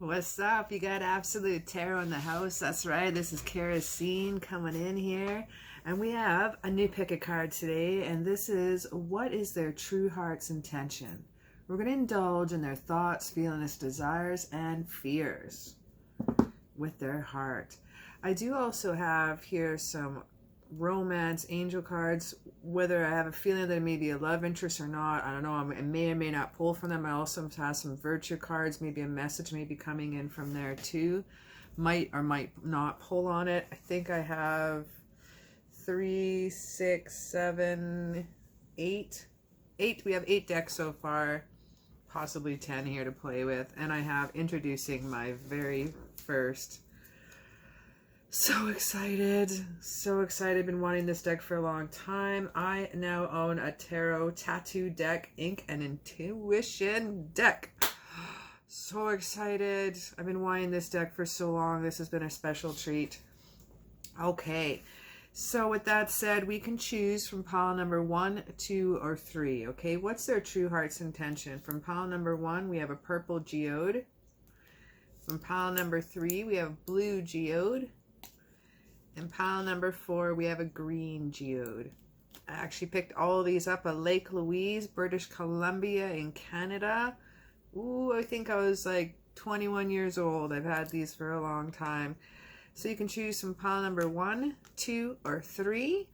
What's up? You got Absolute Tarot in the house. That's right. This is CaraSeen coming in here. And we have a new pick a card today. And this is, what is their true heart's intention? We're going to indulge in their thoughts, feelings, desires, and fears with their heart. I do also have here some romance angel cards, whether I have a feeling that it may be a love interest or not. I don't know. I may or may not pull from them. I also have some virtue cards, maybe a message may be coming in from there too. Might or might not pull on it. I think I have 3, 6, 7, 8. We have 8 decks so far, possibly 10 here to play with. And I have introducing my very first. So excited, so excited. Been wanting this deck for a long time. I now own a tarot tattoo deck, ink and intuition deck. So excited. I've been wanting this deck for so long. This has been a special treat. Okay, so with that said, we can choose from pile number 1, 2, or 3. Okay, what's their true heart's intention? From pile number 1, we have a purple geode. From pile number 3, we have blue geode. In pile number 4, we have a green geode. I actually picked all of these up at Lake Louise, British Columbia in Canada. Ooh, I think I was like 21 years old. I've had these for a long time. So you can choose from pile number 1, 2, or 3.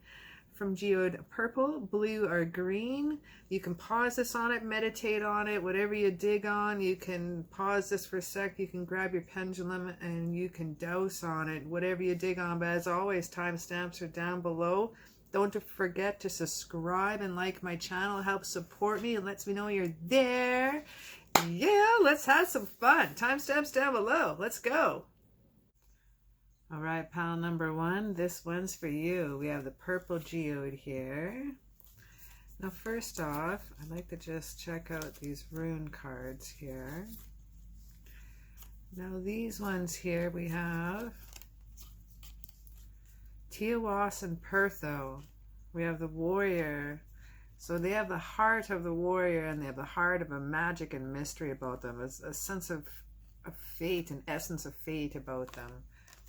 From geode purple, blue, or green. You can pause this on it, meditate on it, whatever you dig on. You can pause this for a sec. You can grab your pendulum and you can douse on it, whatever you dig on. But as always, timestamps are down below. Don't forget to subscribe and like my channel. It helps support me and lets me know you're there. Yeah, let's have some fun. Timestamps down below. Let's go. All right, pile number 1, this one's for you. We have the purple geode here. Now, first off, I'd like to just check out these rune cards here. Now, these ones here, we have Tiawas and Pertho. We have the warrior. So they have the heart of the warrior and they have the heart of a magic and mystery about them. A sense of fate, an essence of fate about them.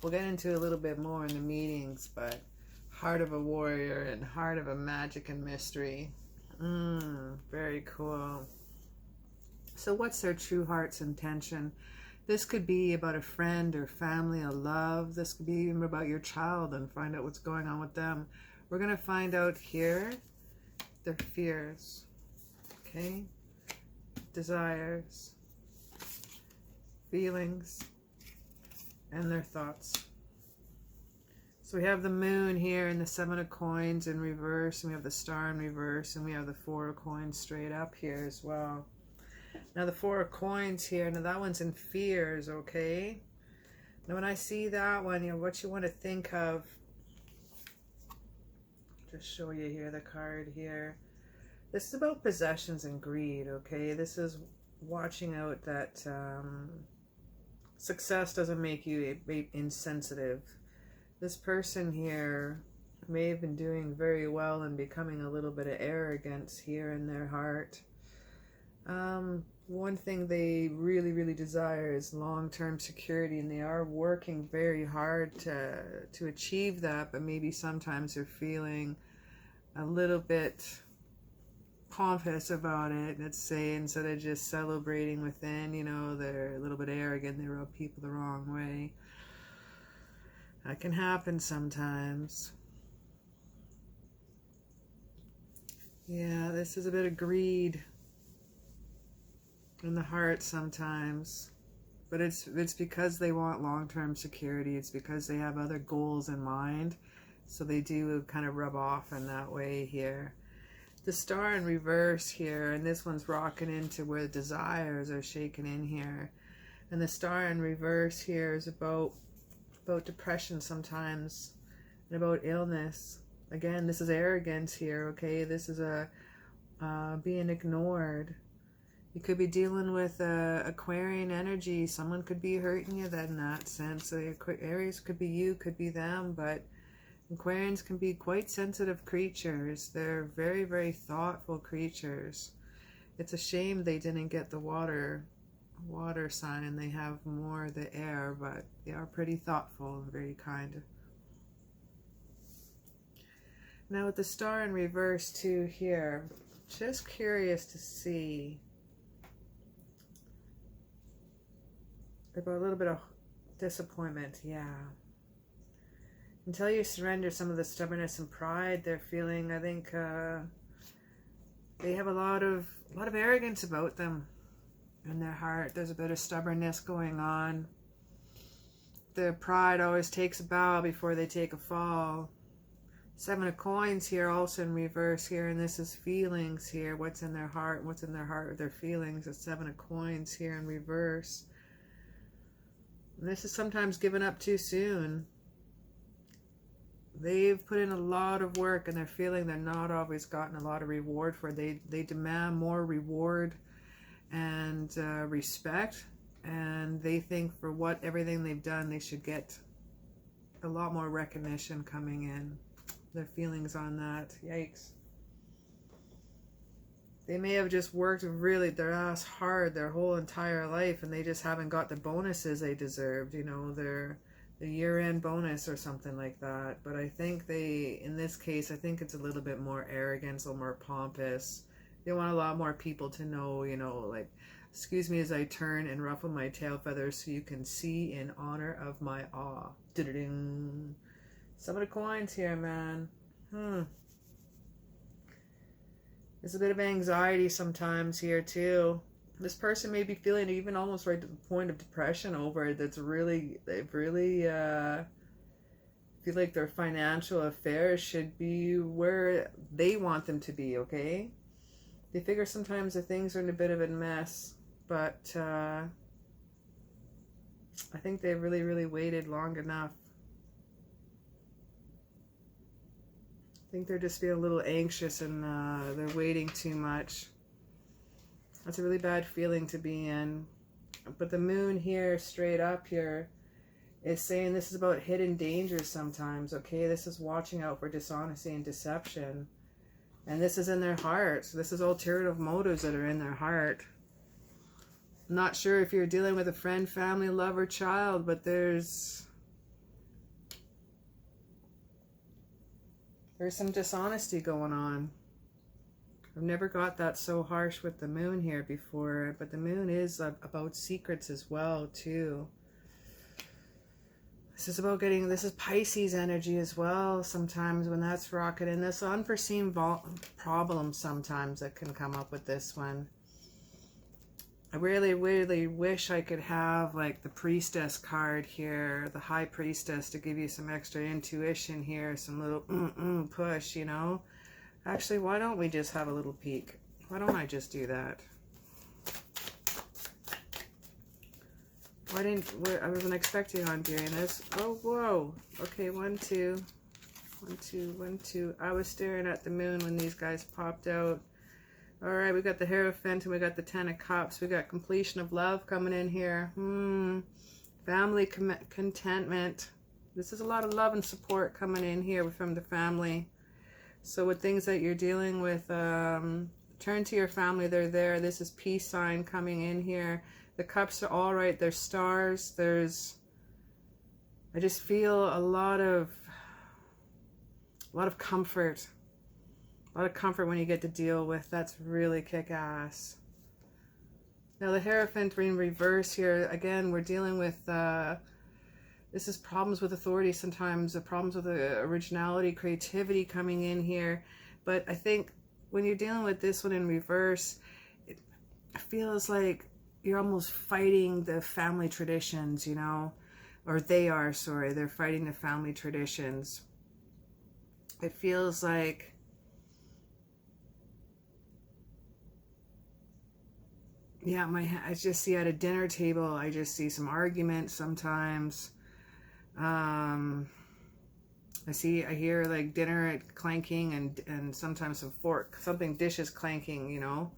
We'll get into a little bit more in the meetings, but heart of a warrior and heart of a magic and mystery. Very cool. So what's their true heart's intention? This could be about a friend or family, a love. This could be even about your child and find out what's going on with them. We're going to find out here their fears, okay? Desires, feelings, and their thoughts. So we have the moon here and the 7 of coins in reverse, and we have the star in reverse, and we have the 4 of coins straight up here as well. Now the 4 of coins here, now that one's in fears, okay? Now when I see that one, you know, what you want to think of, just show you here the card here. This is about possessions and greed, okay? This is watching out that success doesn't make you insensitive. This person here may have been doing very well and becoming a little bit of arrogance here in their heart. One thing they really, really desire is long-term security, and they are working very hard to achieve that, but maybe sometimes they're feeling a little bit pompous about it, let's say, instead of just celebrating within, you know, they're a little bit arrogant, they rub people the wrong way. That can happen sometimes. Yeah, this is a bit of greed in the heart sometimes, but it's because they want long-term security. It's because they have other goals in mind, so they do kind of rub off in that way here. The star in reverse here, and this one's rocking into where the desires are shaking in here. And the star in reverse here is about depression sometimes, and about illness. Again, this is arrogance here, okay? This is a being ignored. You could be dealing with Aquarian energy. Someone could be hurting you then in that sense. So Aries could be you, could be them, but Aquarians can be quite sensitive creatures. They're very, very thoughtful creatures. It's a shame they didn't get the water water sign, and they have more of the air, but they are pretty thoughtful and very kind. Now with the star in reverse too here, just curious to see about a little bit of disappointment. Yeah. Until you surrender some of the stubbornness and pride they're feeling, I think they have a lot of arrogance about them in their heart. There's a bit of stubbornness going on. Their pride always takes a bow before they take a fall. 7 of coins here also in reverse here, and this is feelings here. What's in their heart? What's in their heart with their feelings? The 7 of coins here in reverse. And this is sometimes given up too soon. They've put in a lot of work and they're feeling they're not always gotten a lot of reward for it. They demand more reward and respect, and they think for everything they've done they should get a lot more recognition coming in. Their feelings on that. Yikes. They may have just worked really their ass hard their whole entire life, and they just haven't got the bonuses they deserved, you know, the year-end bonus or something like that. But I think in this case, I think it's a little bit more arrogance, a little more pompous. They want a lot more people to know, you know, like, excuse me as I turn and ruffle my tail feathers so you can see in honor of my awe. Da-da-ding. Some of the coins here, man. There's a bit of anxiety sometimes here too. This person may be feeling even almost right to the point of depression over it. They've really feel like their financial affairs should be where they want them to be, okay? They figure sometimes that things are in a bit of a mess, but I think they've really waited long enough. I think they're just feeling a little anxious and they're waiting too much. That's a really bad feeling to be in. But the moon here, straight up here, is saying this is about hidden dangers sometimes, okay? This is watching out for dishonesty and deception. And this is in their hearts. This is alternative motives that are in their heart. I'm not sure if you're dealing with a friend, family, lover, child, but there's some dishonesty going on. I've never got that so harsh with the moon here before, but the moon is about secrets as well too. This is about this is Pisces energy as well sometimes when that's rocketing. This unforeseen problems sometimes that can come up with this one. I really wish I could have like the priestess card here, the high priestess, to give you some extra intuition here, some little push, you know. Actually, why don't we just have a little peek? Why don't I just do that? I wasn't expecting on doing this. Oh, whoa. Okay, 1, 2. 1, 2, 1, 2. I was staring at the moon when these guys popped out. All right, we got the Hierophant and we got the 10 of Cups. We got completion of love coming in here. Family contentment. This is a lot of love and support coming in here from the family. So with things that you're dealing with, turn to your family. They're there. This is peace sign coming in here. The cups are all right. There's stars. I just feel a lot of comfort. A lot of comfort when you get to deal with. That's really kick-ass. Now the Hierophant in reverse here. Again, we're dealing with, this is problems with authority sometimes. The problems with the originality, creativity coming in here. But I think when you're dealing with this one in reverse, it feels like you're almost fighting the family traditions, you know. Or they are, sorry. They're fighting the family traditions. It feels like I just see at a dinner table, I just see some arguments sometimes. I hear like dinner clanking and sometimes some dishes clanking, you know.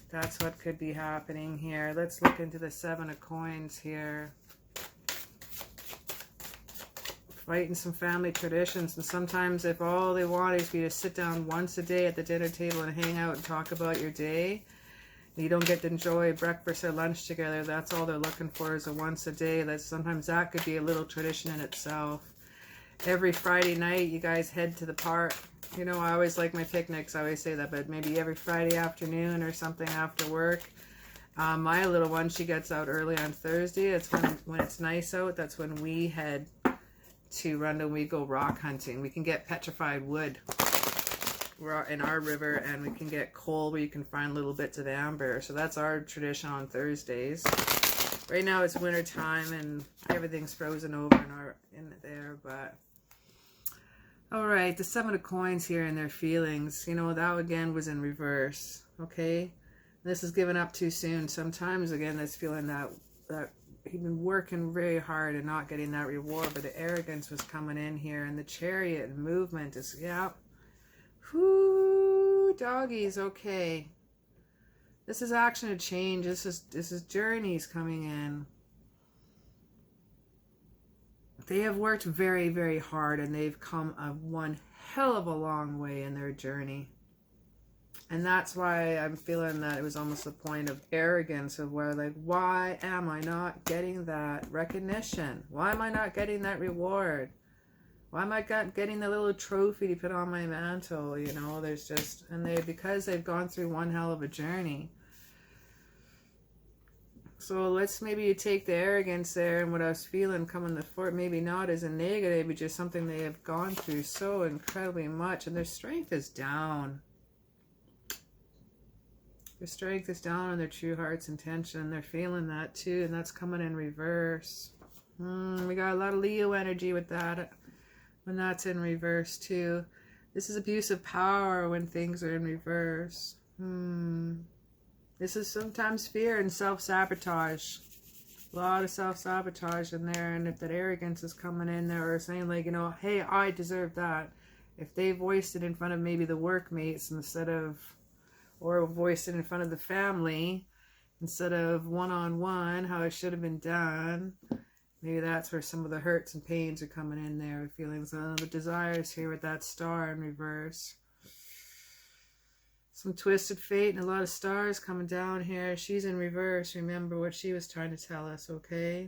That's what could be happening here. Let's look into the 7 of Coins here. Fighting some family traditions, and sometimes if all they want is for you to sit down once a day at the dinner table and hang out and talk about your day, You don't get to enjoy breakfast or lunch together. That's all they're looking for, is a once a day. Sometimes that could be a little tradition in itself. Every Friday night, you guys head to the park. You know, I always like my picnics. I always say that, but maybe every Friday afternoon or something after work. My little one, she gets out early on Thursday. It's when it's nice out. That's when we head to Rundle. We go rock hunting. We can get petrified wood in our river, and we can get coal where you can find little bits of amber. So that's our tradition on Thursdays. Right now it's winter time and everything's frozen over in there, but all right, the Seven of Coins here and their feelings, you know, that again was in reverse. Okay, this is given up too soon. Sometimes again, this feeling that he'd been working very hard and not getting that reward, but the arrogance was coming in here, and the Chariot movement is, yeah. Whoo, doggies, okay. This is action to change. This is journeys coming in. They have worked very, very hard, and they've come one hell of a long way in their journey. And that's why I'm feeling that it was almost a point of arrogance, of where, like, why am I not getting that recognition? Why am I not getting that reward? Why am I getting the little trophy to put on my mantle? You know, there's just, and because they've gone through one hell of a journey. So let's maybe take the arrogance there and what I was feeling coming to fore, maybe not as a negative, but just something they have gone through so incredibly much, and their strength is down. Their strength is down on their true heart's intention. They're feeling that too, and that's coming in reverse. We got a lot of Leo energy with that. When that's in reverse too. This is abuse of power when things are in reverse. This is sometimes fear and self-sabotage. A lot of self-sabotage in there, and if that arrogance is coming in there, or saying, like, you know, hey, I deserve that. If they voiced it in front of maybe the workmates instead of, or voiced it in front of the family instead of one-on-one, how it should have been done. Maybe that's where some of the hurts and pains are coming in there. Feelings of the desires here with that star in reverse. Some twisted fate and a lot of stars coming down here. She's in reverse. Remember what she was trying to tell us, okay?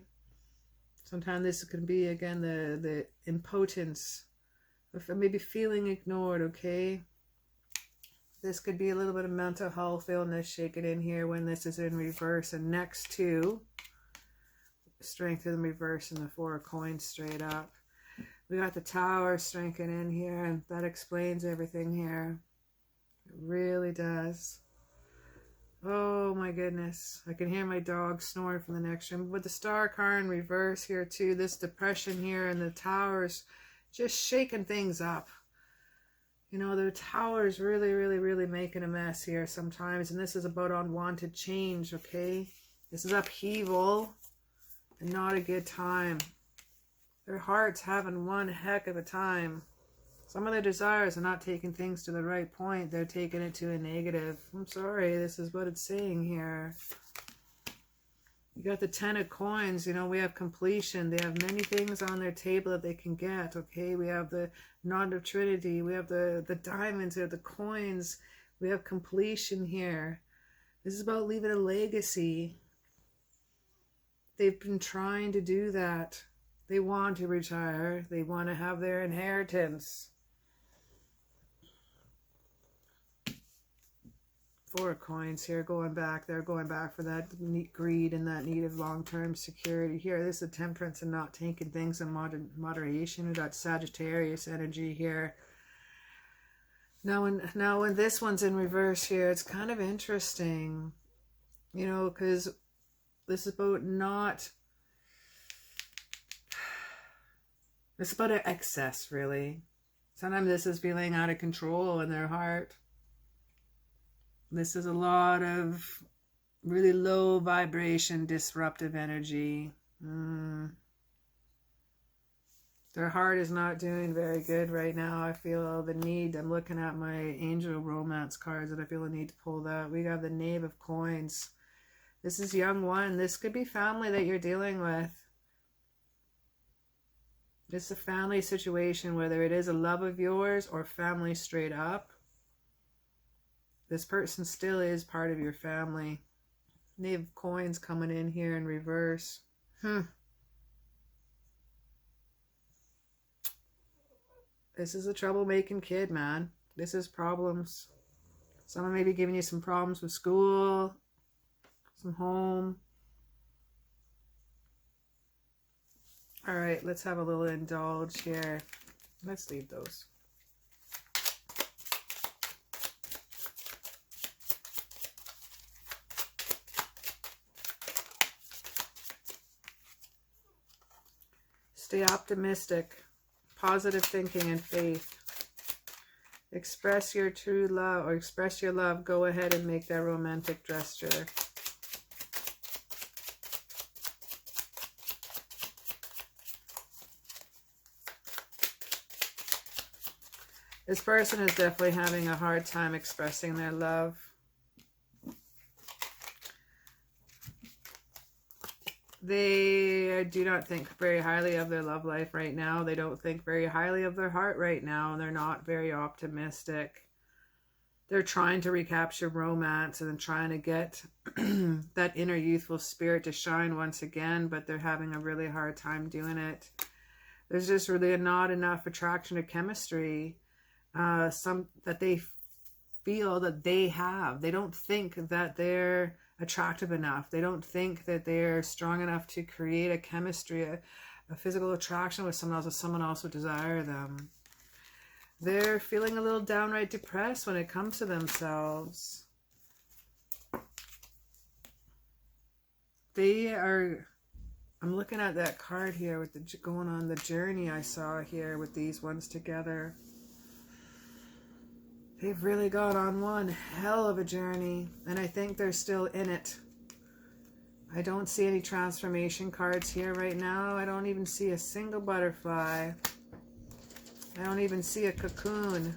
Sometimes this could be, again, the impotence of maybe feeling ignored, okay? This could be a little bit of mental health illness shaken in here when this is in reverse. And next to strength in reverse and the Four of Coins straight up. We got the Tower strengthening in here, and that explains everything here. It really does. Oh my goodness. I can hear my dog snoring from the next room. With the Star card in reverse here too, this depression here, and the Tower's just shaking things up. You know, the Tower's really, really, really making a mess here sometimes, and this is about unwanted change, okay? This is upheaval. And not a good time. Their heart's having one heck of a time. Some of their desires are not taking things to the right point. They're taking it to a negative. I'm sorry, this is what it's saying here. You got the Ten of Coins. You know, we have completion. They have many things on their table that they can get, okay? We have the Knot of Trinity. We have the diamonds. We have the coins. We have completion here. This is about leaving a legacy. They've been trying to do that. They want to retire. They want to have their inheritance. Four of Coins here, going back. They're going back for that greed and that need of long-term security. Here, this is a temperance and not taking things in moderation. We've got Sagittarius energy here. Now when this one's in reverse here, it's kind of interesting. You know, because this is about it's about an excess, really. Sometimes this is feeling out of control in their heart. This is a lot of really low vibration, disruptive energy. Their heart is not doing very good right now. I feel the need. I'm looking at my angel romance cards, and I feel the need to pull that. We got the Knave of Coins. This is young one. This could be family that you're dealing with. It's a family situation, whether it is a love of yours or family straight up. This person still is part of your family. They have coins coming in here in reverse. This is a troublemaking kid, man. This is problems. Someone may be giving you some problems with school, some home. All right, let's have a little indulge here. Let's leave those. Stay optimistic, positive thinking and faith. Express your true love, or express your love. Go ahead and make that romantic gesture. This person is definitely having a hard time expressing their love. They do not think very highly of their love life right now. They don't think very highly of their heart right now. They're not very optimistic. They're trying to recapture romance and trying to get that inner youthful spirit to shine once again, but they're having a really hard time doing it. There's just really not enough attraction or chemistry that they feel that they have. They don't think that they're attractive enough. They don't think that they're strong enough to create a chemistry, a physical attraction with someone else, or someone else would desire them. They're feeling a little downright depressed when it comes to themselves. They are, I'm looking at that card here with the going on the journey I saw here with these ones together. They've really gone on one hell of a journey, and I think they're still in it. I don't see any transformation cards here right now. I don't even see a single butterfly. I don't even see a cocoon.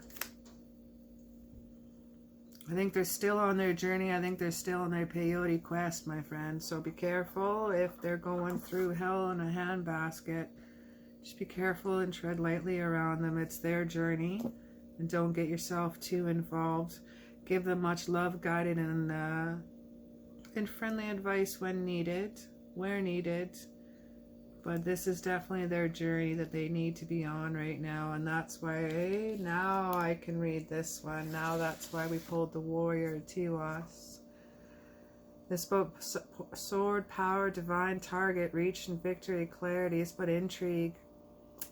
I think they're still on their journey. I think they're still on their peyote quest, my friend. So be careful if they're going through hell in a handbasket. Just be careful and tread lightly around them. It's their journey. And don't get yourself too involved. Give them much love, guided, and friendly advice when needed, where needed. But this is definitely their journey that they need to be on right now. And that's why now I can read this one. Now that's why we pulled the warrior to us. This book, sword, power, divine target, reach and victory, clarity, is but intrigue.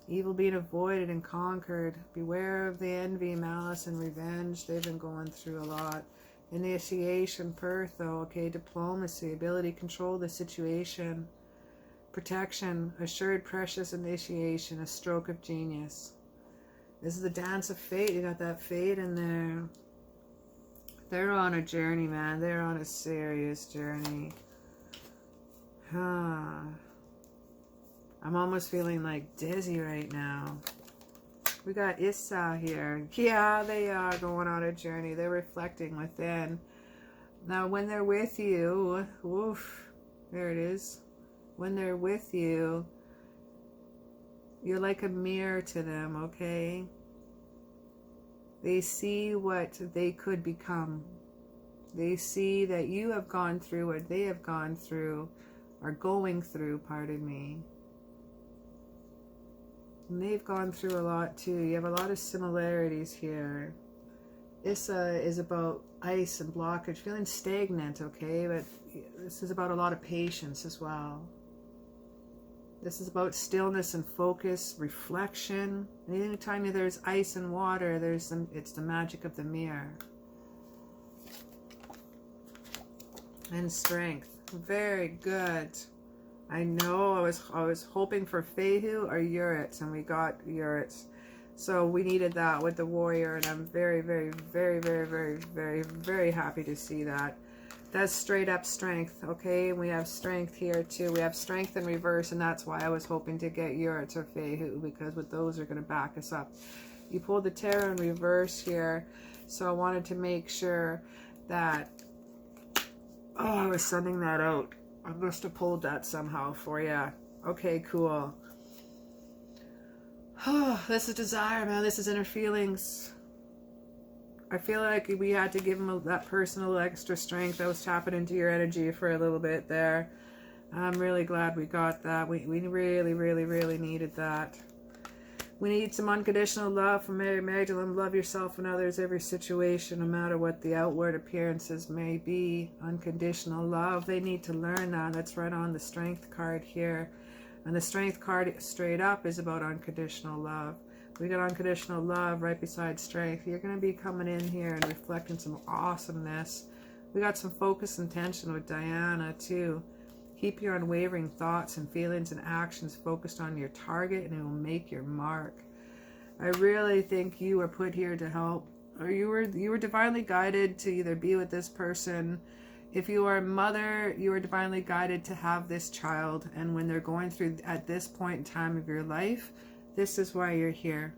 Evil being avoided and conquered. Beware of the envy, malice, and revenge. They've been going through a lot. Initiation, birth, though. Okay, diplomacy, ability to control the situation. Protection, assured precious initiation, a stroke of genius. This is the dance of fate. You got that fate in there. They're on a journey, man. They're on a serious journey. I'm almost feeling like dizzy right now. We got Issa here. Yeah, they are going on a journey. They're reflecting within. Now, when they're with you, oof, there it is. When they're with you, you're like a mirror to them, okay? They see what they could become. They see that you have gone through what they have gone through, or going through, pardon me. And they've gone through a lot too. You have a lot of similarities here. This is about ice and blockage, feeling stagnant, okay? But this is about a lot of patience as well. This is about stillness and focus, reflection. And anytime there's ice and water, it's the magic of the mirror. And strength. Very good. I know I was hoping for Fehu or Uritz, and we got Uritz. So we needed that with the warrior, and I'm very, very, very, very, very, very, very happy to see that. That's straight up strength, okay? We have strength here too. We have strength in reverse, and that's why I was hoping to get Uritz or Fehu, because with those are going to back us up. You pulled the tarot in reverse here, so I wanted to make sure that... Oh, I was sending that out. I must have pulled that somehow for you. Okay, cool. Oh, this is desire, man. This is inner feelings. I feel like we had to give them that personal extra strength. I was tapping into your energy for a little bit there. I'm really glad we got that. We really, really, really needed that. We need some unconditional love from Mary Magdalene. Love yourself and others every situation, no matter what the outward appearances may be. Unconditional love. They need to learn that. That's right on the Strength card here. And the Strength card straight up is about unconditional love. We got unconditional love right beside Strength. You're going to be coming in here and reflecting some awesomeness. We got some focus and tension with Diana too. Keep your unwavering thoughts and feelings and actions focused on your target, and it will make your mark. I really think you were put here to help, or you were divinely guided to either be with this person. If you are a mother, you are divinely guided to have this child, and when they're going through at this point in time of your life, this is why you're here.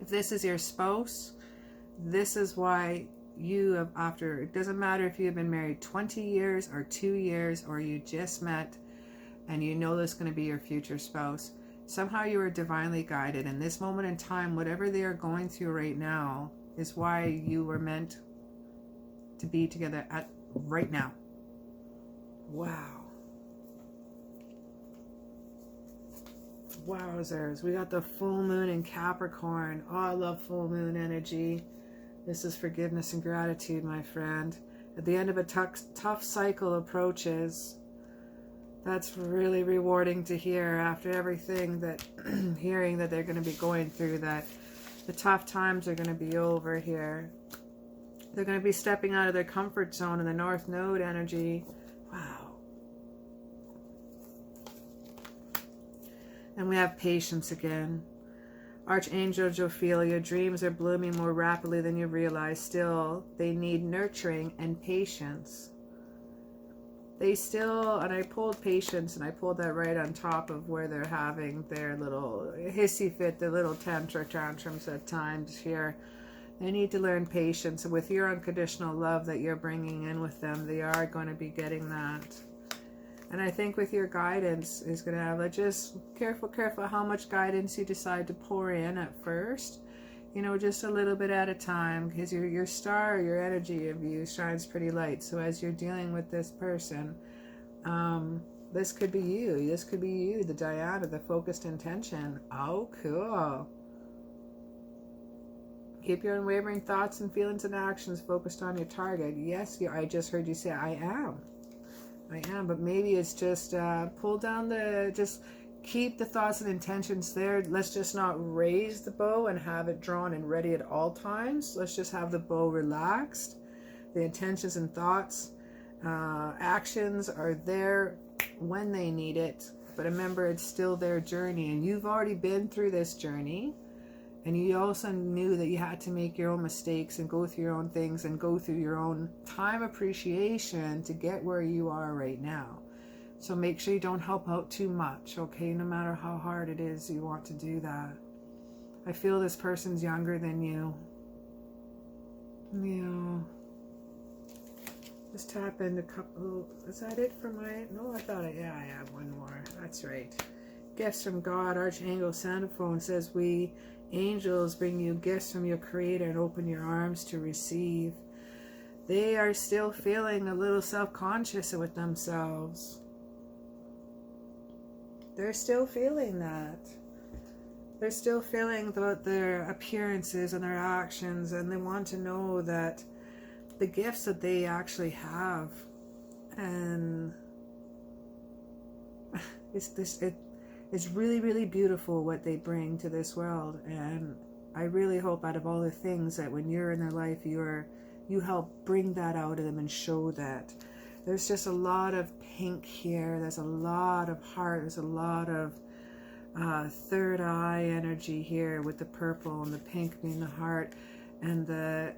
If this is your spouse, this is why you have, after, it doesn't matter if you've been married 20 years or 2 years, or you just met and you know this is going to be your future spouse. Somehow you are divinely guided in this moment in time. Whatever they are going through right now is why you were meant to be together at right now. Wow. Wowzers. We got the full moon in Capricorn. Oh, I love full moon energy. This is forgiveness and gratitude, my friend. At the end of a tough cycle approaches. That's really rewarding to hear after everything that, hearing that they're going to be going through, that the tough times are going to be over here. They're going to be stepping out of their comfort zone in the North Node energy. Wow. And we have patience again. Archangel Jophiel, your dreams are blooming more rapidly than you realize. Still, they need nurturing and patience. They still, and I pulled patience, and I pulled that right on top of where they're having their little hissy fit, their little tantrums at times here. They need to learn patience. With your unconditional love that you're bringing in with them, they are going to be getting that. And I think with your guidance is going to have, like, just careful how much guidance you decide to pour in at first. You know, just a little bit at a time, because your star, your energy of you shines pretty light. So as you're dealing with this person, this could be you. This could be you, the Diana, the focused intention. Oh, cool. Keep your unwavering thoughts and feelings and actions focused on your target. Yes, I just heard you say, I am, but maybe it's just pull down just keep the thoughts and intentions there. Let's just not raise the bow and have it drawn and ready at all times. Let's just have the bow relaxed. The intentions and thoughts, actions are there when they need it. But remember, it's still their journey, and you've already been through this journey. And you also knew that you had to make your own mistakes and go through your own things and go through your own time appreciation to get where you are right now. So make sure you don't help out too much, okay? No matter how hard it is you want to do that. I feel this person's younger than you. Yeah. Just tap in a couple. Is that it for my... No, I thought yeah, I have one more. That's right. Gifts from God. Archangel Sandalphone says, we angels bring you gifts from your Creator and open your arms to receive. They are still feeling a little self-conscious with themselves. They're still feeling that. They're still feeling about their appearances and their actions, and they want to know that the gifts that they actually have, and it's really, really beautiful what they bring to this world. And I really hope out of all the things that when you're in their life, you help bring that out of them and show that. There's just a lot of pink here. There's a lot of heart. There's a lot of third eye energy here with the purple and the pink being the heart, and the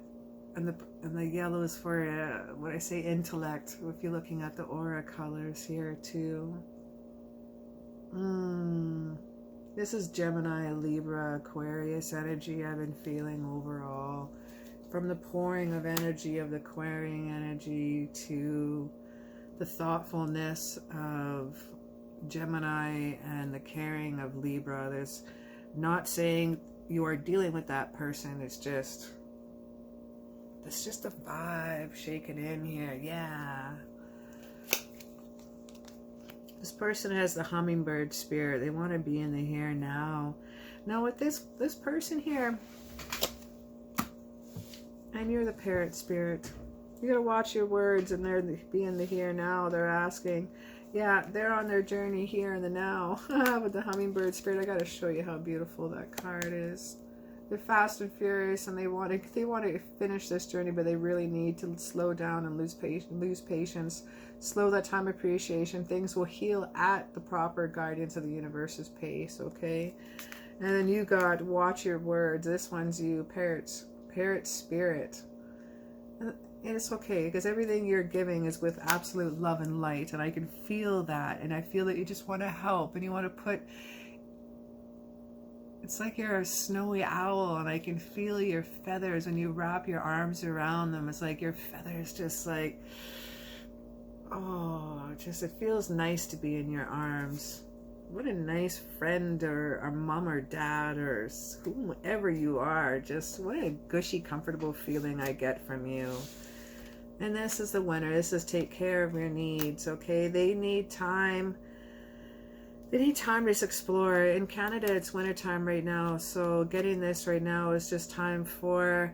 yellow is for what I say, intellect. If you're looking at the aura colors here too. This is Gemini, Libra, Aquarius energy I've been feeling overall. From the pouring of energy of the Aquarian energy to the thoughtfulness of Gemini and the caring of Libra. There's not saying you are dealing with that person. It's just It's just a vibe shaking in here. Yeah. This person has the hummingbird spirit. They want to be in the here and now. Now with this person here, and you're the parrot spirit. You gotta watch your words, and they're be in the here and now. They're asking, yeah, they're on their journey here in the now. With the hummingbird spirit, I gotta show you how beautiful that card is. They're fast and furious, and they want to finish this journey, but they really need to slow down and lose patience, slow that time appreciation. Things will heal at the proper guidance of the universe's pace, okay? And then you got watch your words. This one's you, parrot spirit. And it's okay, because everything you're giving is with absolute love and light, and I can feel that, and I feel that you just want to help, and you want to put. It's like you're a snowy owl, and I can feel your feathers when you wrap your arms around them. It's like your feathers just like, oh, just it feels nice to be in your arms. What a nice friend or mom or dad or whomever you are. Just what a gushy, comfortable feeling I get from you. And this is the winner. This is take care of your needs, okay? They need time. They need time to just explore. In Canada, it's wintertime right now, so getting this right now is just time for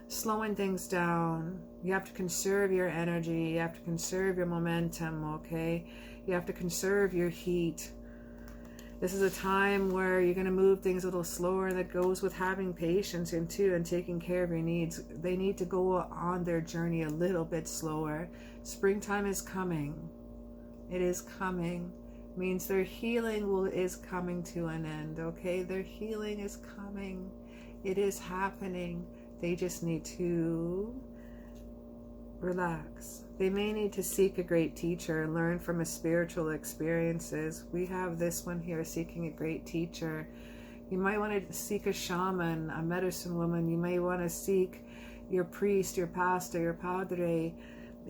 slowing things down. You have to conserve your energy. You have to conserve your momentum, okay? You have to conserve your heat. This is a time where you're going to move things a little slower. That goes with having patience and taking care of your needs. They need to go on their journey a little bit slower. Springtime is coming. It is coming. Means their healing is coming to an end, okay? Their healing is coming. It is happening. They just need to relax. They may need to seek a great teacher and learn from his spiritual experiences. We have this one here, seeking a great teacher. You might want to seek a shaman, a medicine woman. You may want to seek your priest, your pastor, your padre.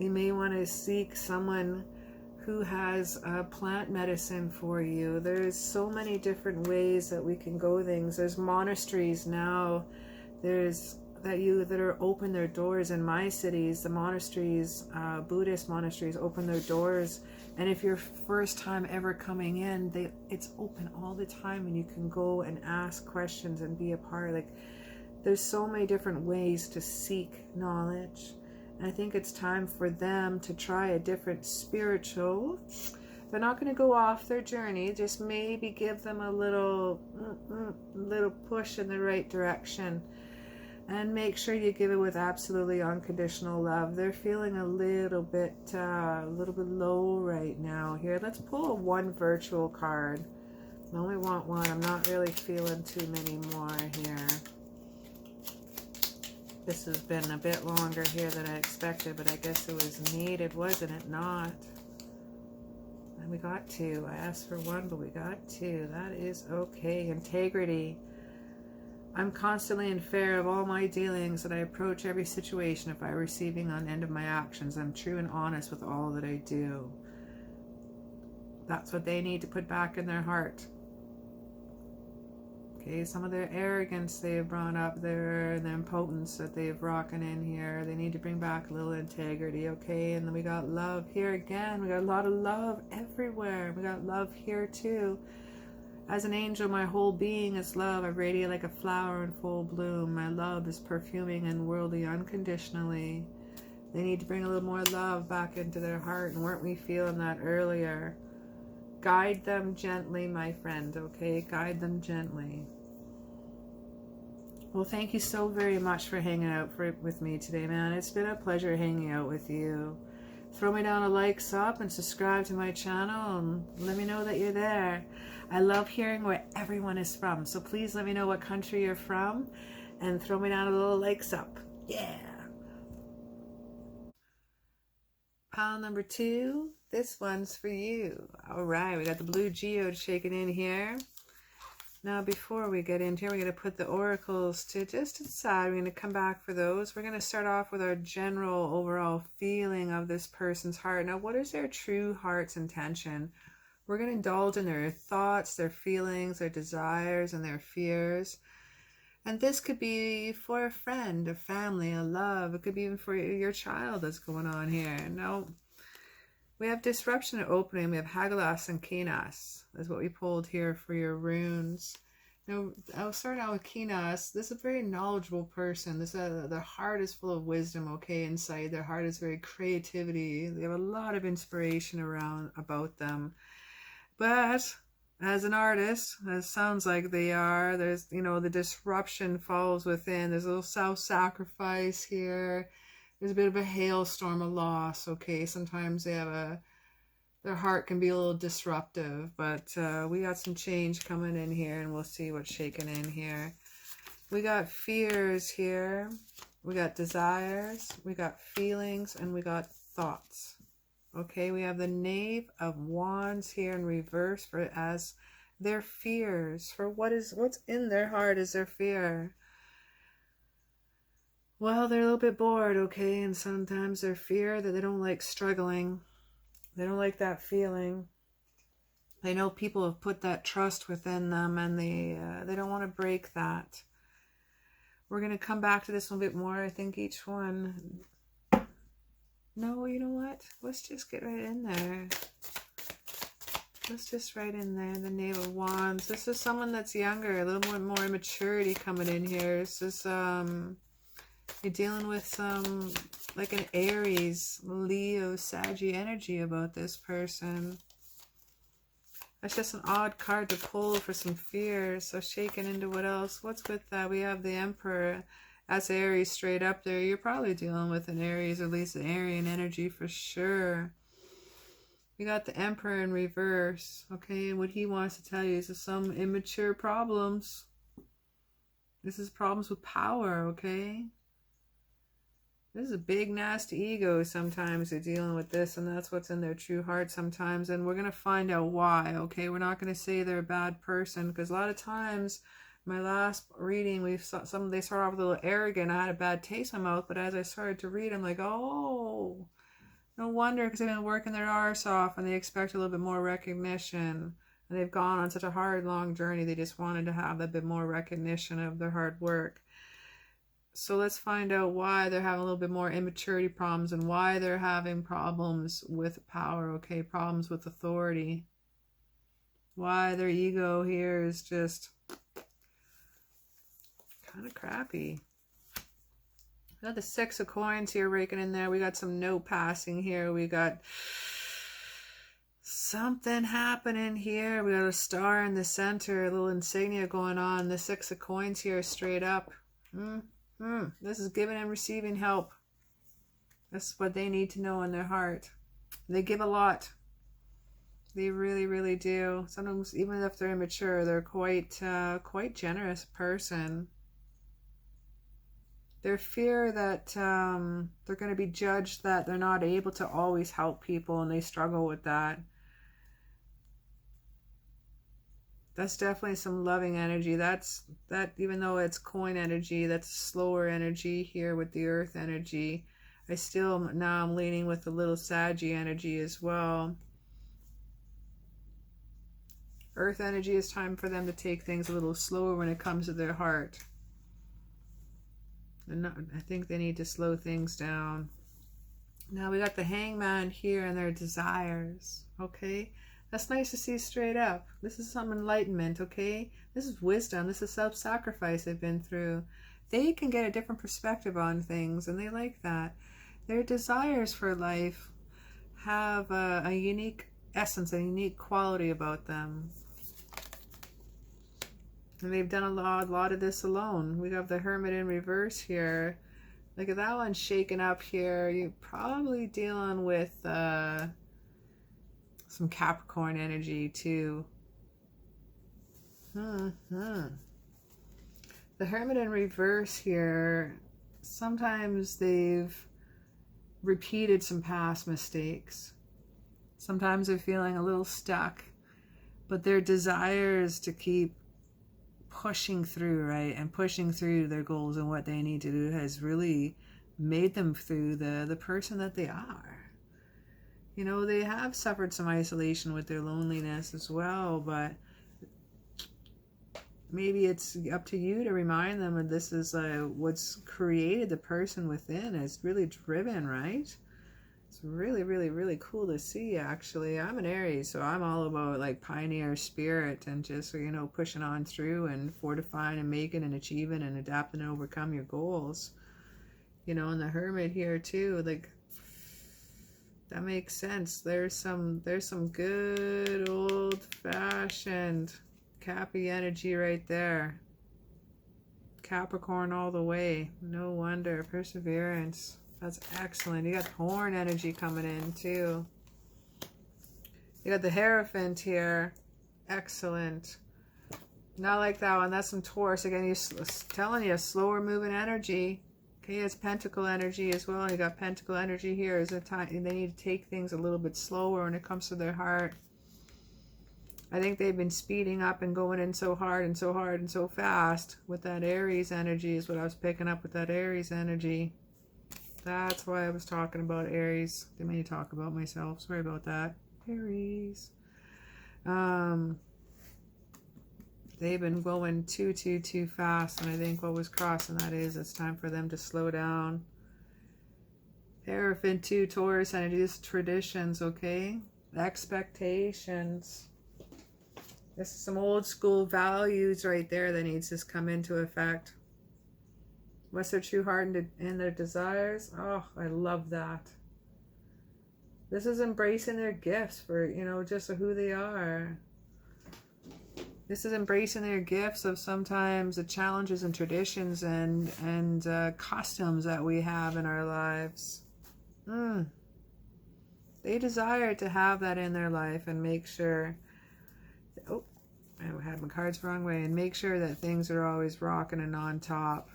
You may want to seek someone who has plant medicine for you. There's so many different ways that we can go things. There's monasteries now. There's that are open their doors in my cities. The monasteries, Buddhist monasteries, open their doors. And if you're first time ever coming in, it's open all the time, and you can go and ask questions and be a part. Like, there's so many different ways to seek knowledge. And I think it's time for them to try a different spiritual. They're not going to go off their journey. Just maybe give them a little push in the right direction. And make sure you give it with absolutely unconditional love. They're feeling a little bit low right now. Here, let's pull one virtual card. I only want one. I'm not really feeling too many more here. This has been a bit longer here than I expected, but I guess it was needed, wasn't it not? And we got two. I asked for one, but we got two. That is okay. Integrity. I'm constantly in fear of all my dealings, and I approach every situation if I'm receiving on end of my actions. I'm true and honest with all that I do. That's what they need to put back in their heart. Okay, some of their arrogance they've brought up there, and the impotence that they've rocking in here. They need to bring back a little integrity, okay? And then we got love here again. We got a lot of love everywhere. We got love here too. As an angel, my whole being is love. I radiate like a flower in full bloom. My love is perfuming and worldly unconditionally. They need to bring a little more love back into their heart. And weren't we feeling that earlier? Guide them gently, my friend, okay? Guide them gently. Well, thank you so very much for hanging out with me today, man. It's been a pleasure hanging out with you. Throw me down a like, sub, and subscribe to my channel, and let me know that you're there. I love hearing where everyone is from, so please let me know what country you're from, and throw me down a little likes up. Yeah! Pile number 2, this one's for you. Alright, we got the blue geode shaking in here. Now, before we get in here, we're going to put the oracles to just inside. We're going to come back for those. We're going to start off with our general overall feeling of this person's heart. Now, what is their true heart's intention? We're going to indulge in their thoughts, their feelings, their desires, and their fears. And this could be for a friend, a family, a love. It could be even for your child that's going on here. No, we have disruption and opening. We have Hagelas and Kinas. That's what we pulled here for your runes. Now, I'll start out with Kinas. This is a very knowledgeable person. Their heart is full of wisdom, okay, inside. Their heart is very creativity. They have a lot of inspiration about them. But as an artist, as sounds like they are, there's, the disruption falls within. There's a little self-sacrifice here. There's a bit of a hailstorm of loss, okay? Sometimes they have their heart can be a little disruptive, but we got some change coming in here, and we'll see what's shaking in here. We got fears here. We got desires. We got feelings, and we got thoughts. Okay, we have the Knave of Wands here in reverse for as their fears, for what's in their heart is their fear. Well, they're a little bit bored, okay, and sometimes their fear that they don't like struggling. They don't like that feeling. They know people have put that trust within them, and they don't want to break that. We're going to come back to this one a bit more. I think each one... No, you know what? Let's just get right in there. Let's just right in there. The Knave of Wands. This is someone that's younger, a little more immaturity coming in here. This is, you're dealing with some, like an Aries, Leo, Saggy energy about this person. That's just an odd card to pull for some fear. So shaking into what else? What's with that? We have the Emperor. That's Aries straight up there. You're probably dealing with an Aries, or at least an Aryan energy for sure. We got the Emperor in reverse. Okay, and what he wants to tell you is some immature problems. This is problems with power, okay? This is a big, nasty ego sometimes they're dealing with this, and that's what's in their true heart sometimes. And we're going to find out why, okay? We're not going to say they're a bad person, because a lot of times... My last reading, they start off a little arrogant. I had a bad taste in my mouth, but as I started to read, I'm like, oh, no wonder, because they've been working their arse off, and they expect a little bit more recognition. And they've gone on such a hard, long journey. They just wanted to have a bit more recognition of their hard work. So let's find out why they're having a little bit more immaturity problems, and why they're having problems with power, okay? Problems with authority. Why their ego here is just... kind of crappy. We got the Six of Coins here raking in there. We got some note passing here. We got something happening here. We got a star in the center, a little insignia going on. The Six of Coins here straight up. This is giving and receiving help. That's what they need to know in their heart. They give a lot. They really, really do. Sometimes, even if they're immature, they're quite generous person. Their fear that they're going to be judged, that they're not able to always help people, and they struggle with that. That's definitely some loving energy. That even though it's coin energy, that's slower energy here with the earth energy. Now I'm leaning with a little Saggy energy as well. Earth energy is time for them to take things a little slower when it comes to their heart. I think they need to slow things down. Now we got the Hangman here and their desires, okay? That's nice to see straight up. This is some enlightenment, okay? This is wisdom. This is self-sacrifice they've been through. They can get a different perspective on things, and they like that. Their desires for life have a unique essence, a unique quality about them. And they've done a lot of this alone. We have the Hermit in reverse here. Look at that one shaking up here. You're probably dealing with some Capricorn energy too. The Hermit in reverse here. Sometimes they've repeated some past mistakes. Sometimes they're feeling a little stuck. But their desires to keep pushing through, right, and pushing through their goals and what they need to do has really made them through the person that they are. You know, they have suffered some isolation with their loneliness as well, but maybe it's up to you to remind them that this is what's created the person within. It's really driven, right? It's really, really, really cool to see, actually. I'm an Aries, so I'm all about like pioneer spirit and just, you know, pushing on through and fortifying and making and achieving and adapting and overcome your goals. You know, and the Hermit here too, like, that makes sense. There's some good old-fashioned Cappy energy right there. Capricorn all the way. No wonder. Perseverance. That's excellent. You got Horn energy coming in too. You got the Hierophant here. Excellent. Not like that one. That's some Taurus. Again, he's telling you, slower moving energy. Okay, it's Pentacle energy as well. You got Pentacle energy here. Is a time they need to take things a little bit slower when it comes to their heart. I think they've been speeding up and going in so hard and so hard and so fast with that Aries energy is what I was picking up with that Aries energy. That's why I was talking about Aries. Didn't mean to talk about myself. Sorry about that. Aries. They've been going too fast, and I think what was crossing that is it's time for them to slow down. Hierophant 2, Taurus energy, this is traditions, okay? Expectations. This is some old school values right there that needs to come into effect. What's their true heart and their desires? Oh, I love that. This is embracing their gifts for, you know, just who they are. This is embracing their gifts of sometimes the challenges and traditions and customs that we have in our lives. They desire to have that in their life and make sure, oh, I had my cards the wrong way, and make sure that things are always rocking and on top.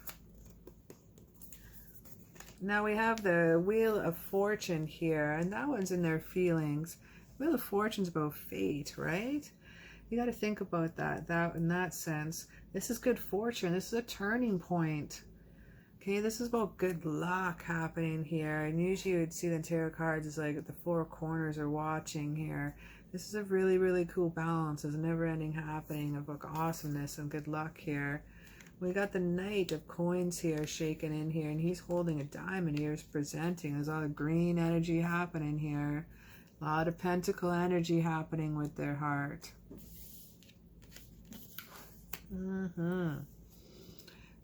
Now we have the Wheel of Fortune here, and that one's in their feelings. Wheel of Fortune's about fate, right? You got to think about that in that sense. This is good fortune. This is a turning point. Okay, this is about good luck happening here. And usually you would see the tarot cards as like the four corners are watching here. This is a really, really cool balance. There's a never-ending happening of like awesomeness and good luck here. We got the Knight of Coins here shaking in here, and he's holding a diamond here. He's presenting. There's a lot of green energy happening here. A lot of Pentacle energy happening with their heart.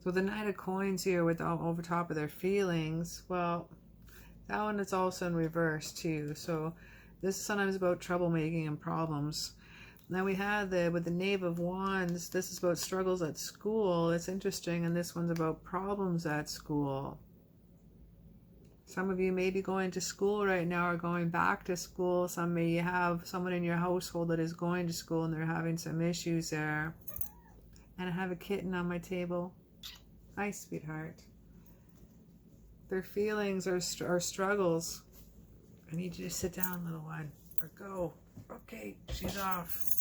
So the Knight of Coins here with all over top of their feelings, well, that one is also in reverse too. So this is sometimes about troublemaking and problems. Now we have with the Knave of Wands, this is about struggles at school. It's interesting, and this one's about problems at school. Some of you may be going to school right now or going back to school. Some may have someone in your household that is going to school and they're having some issues there. And I have a kitten on my table. Hi, sweetheart. Their feelings are struggles. I need you to sit down, little one, or go. Okay, she's off.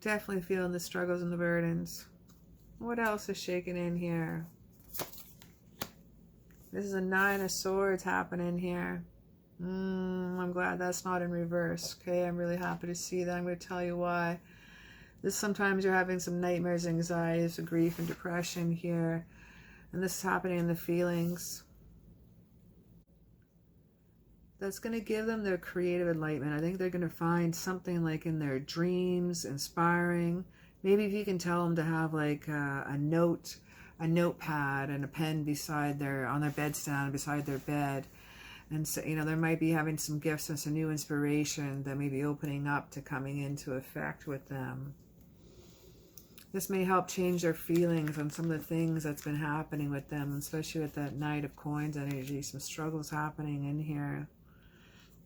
Definitely feeling the struggles and the burdens. What else is shaking in here? This is a Nine of Swords happening here. I'm glad that's not in reverse. Okay, I'm really happy to see that. I'm going to tell you why. This sometimes you're having some nightmares, anxieties, grief, and depression here. And this is happening in the feelings. That's going to give them their creative enlightenment. I think they're going to find something like in their dreams, inspiring. Maybe if you can tell them to have like a notepad and a pen beside on their bedstand, beside their bed. And so, you know, they might be having some gifts and some new inspiration that may be opening up to coming into effect with them. This may help change their feelings on some of the things that's been happening with them, especially with that Knight of Coins energy. Some struggles happening in here.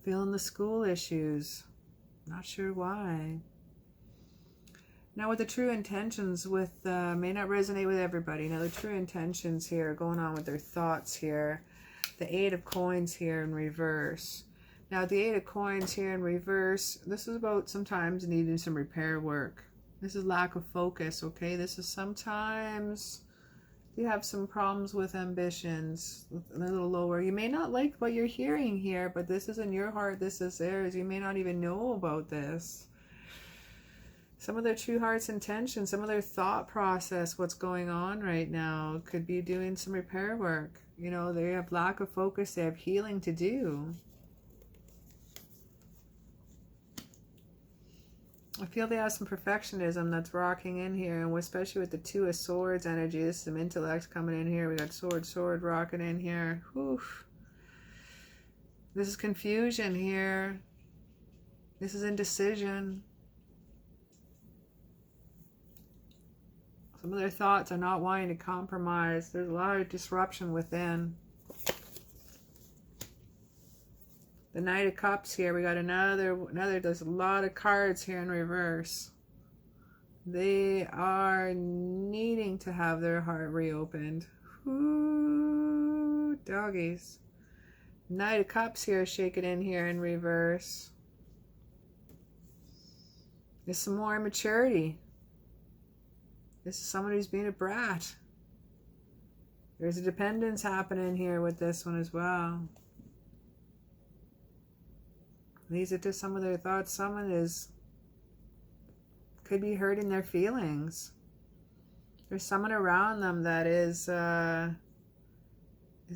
Feeling the school issues. Not sure why. Now with the true intentions may not resonate with everybody. Now the true intentions here going on with their thoughts here. The Eight of Coins here in reverse. Now the Eight of Coins here in reverse, this is about sometimes needing some repair work. This is lack of focus, okay? This is sometimes You have some problems with ambitions, a little lower. You may not like what you're hearing here, but this isn't your heart, this is theirs. You may not even know about this. Some of their true heart's intention, some of their thought process, what's going on right now, could be doing some repair work. You know, they have lack of focus, they have healing to do. I feel they have some perfectionism that's rocking in here, and especially with the Two of Swords energy. This is some intellect coming in here. We got sword rocking in here. Whew. This is confusion here. This is indecision. Some of their thoughts are not wanting to compromise. There's a lot of disruption within. The Knight of Cups here. We got another, there's a lot of cards here in reverse. They are needing to have their heart reopened. Ooh, doggies. Knight of Cups here, shaking in here in reverse. There's some more immaturity. This is someone who's being a brat. There's a dependence happening here with this one as well. These are just some of their thoughts. Someone could be hurting their feelings. There's someone around them that is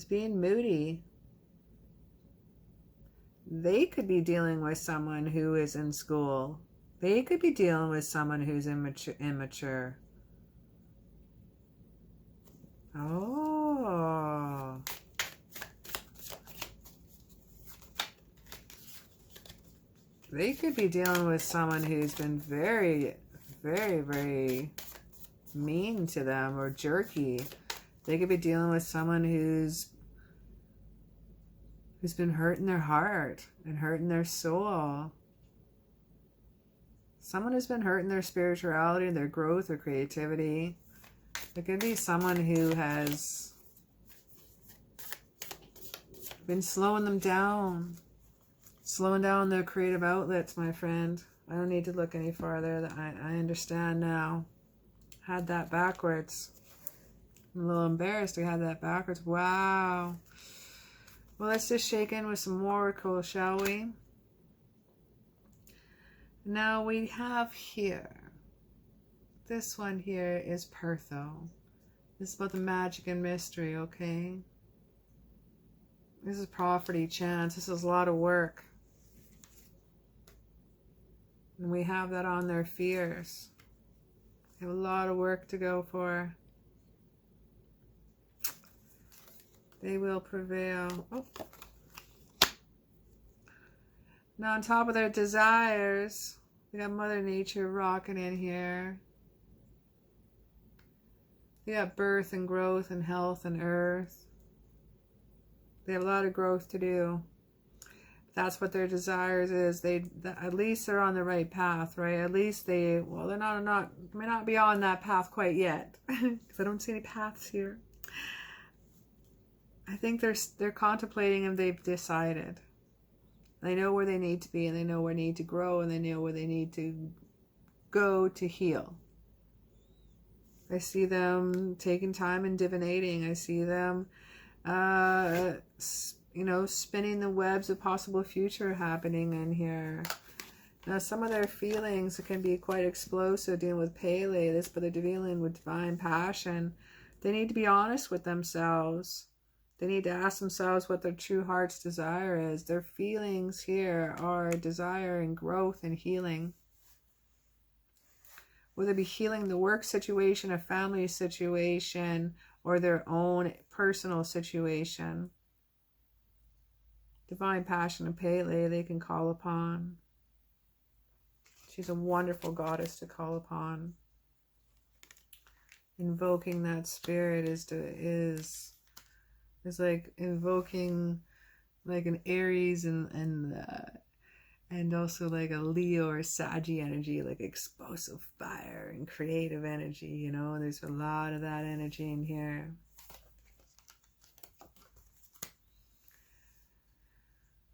being moody. They could be dealing with someone who is in school. They could be dealing with someone who's immature. Oh. They could be dealing with someone who's been very, very, very mean to them or jerky. They could be dealing with someone who's been hurting their heart and hurting their soul. Someone who's been hurting their spirituality, their growth, or creativity. There could be someone who has been slowing them down. Slowing down their creative outlets, my friend. I don't need to look any farther. I understand now. Had that backwards. I'm a little embarrassed I had that backwards. Wow. Well, let's just shake in with some oracle, shall we? Now we have here. This one here is Pertho. This is about the magic and mystery, okay? This is property, chance. This is a lot of work. And we have that on their fears. They have a lot of work to go for. They will prevail. Oh. Now on top of their desires, we got Mother Nature rocking in here. They got birth and growth and health and earth. They have a lot of growth to do. That's what their desires is. At least they're on the right path, right? At least they're may not be on that path quite yet, because I don't see any paths here. I think they're contemplating and they've decided. They know where they need to be, and they know where they need to grow, and they know where they need to go to heal. I see them taking time and divinating. I see them you know, spinning the webs of possible future happening in here. Now, some of their feelings can be quite explosive, dealing with Pele, but they're dealing with divine passion. They need to be honest with themselves. They need to ask themselves what their true heart's desire is. Their feelings here are desire and growth and healing. Whether it be healing the work situation, a family situation, or their own personal situation. Divine passion and Pele they can call upon. She's a wonderful goddess to call upon. Invoking that spirit is like invoking like an Aries and also like a Leo or Saggy energy, like explosive fire and creative energy, you know. There's a lot of that energy in here.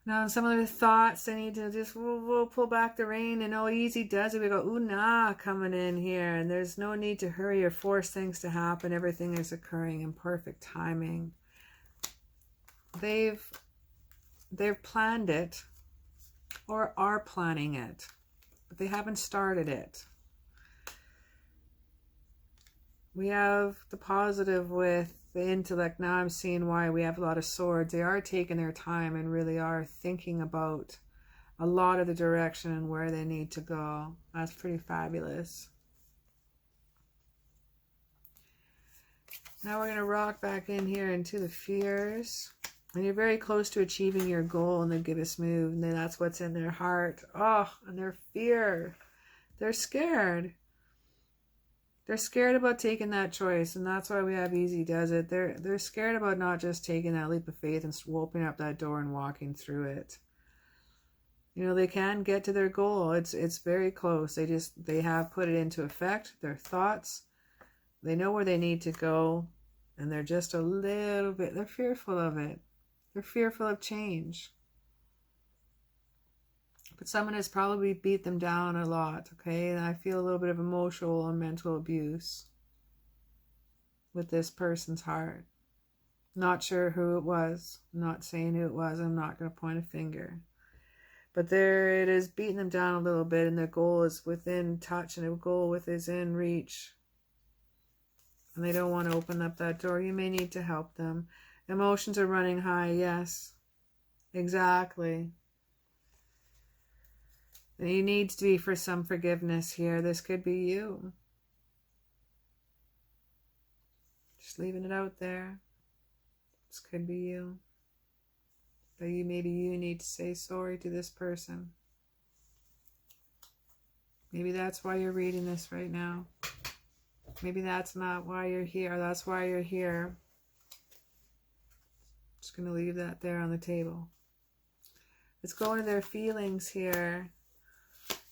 Now, some of the thoughts, they need to just, we'll pull back the rein, and easy does it. We go, ooh, nah, coming in here. And there's no need to hurry or force things to happen. Everything is occurring in perfect timing. They've planned it or are planning it, but they haven't started it. We have the positive with the intellect. Now I'm seeing why we have a lot of swords. They are taking their time and really are thinking about a lot of the direction and where they need to go. That's pretty fabulous. Now we're going to rock back in here into the fears. And you're very close to achieving your goal in the gibbous move. And then that's what's in their heart. Oh, and their fear. They're scared. They're scared about taking that choice, and that's why we have easy does it. They're scared about not just taking that leap of faith and opening up that door and walking through it. You know, they can get to their goal. It's very close. They have put it into effect. Their thoughts, they know where they need to go, and they're just a little bit, they're fearful of it. They're fearful of change. But someone has probably beat them down a lot, okay? And I feel a little bit of emotional and mental abuse with this person's heart. Not sure who it was. I'm not saying who it was. I'm not going to point a finger. But there it is, beating them down a little bit, and their goal is within touch, and a goal is in reach. And they don't want to open up that door. You may need to help them. Emotions are running high, yes. Exactly. He needs to be for some forgiveness here. This could be you. Just leaving it out there. This could be you. But maybe you need to say sorry to this person. Maybe that's why you're reading this right now. Maybe that's not why you're here. That's why you're here. Just going to leave that there on the table. Let's go into their feelings here.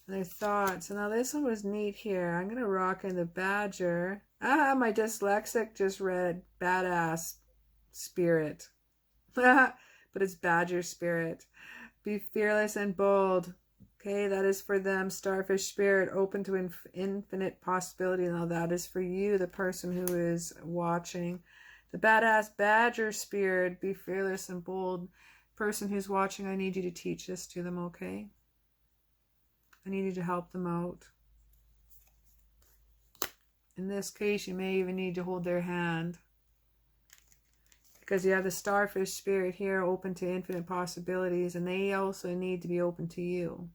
Their thoughts. And now this one was neat here. I'm going to rock in the badger. My dyslexic just read badass spirit. But it's badger spirit. Be fearless and bold. Okay, that is for them. Starfish spirit, open to infinite possibility. Now that is for you, the person who is watching. The badass badger spirit, be fearless and bold. Person who's watching, I need you to teach this to them, okay? I need you to help them out. In this case, you may even need to hold their hand. Because you have the starfish spirit here, open to infinite possibilities, and they also need to be open to you.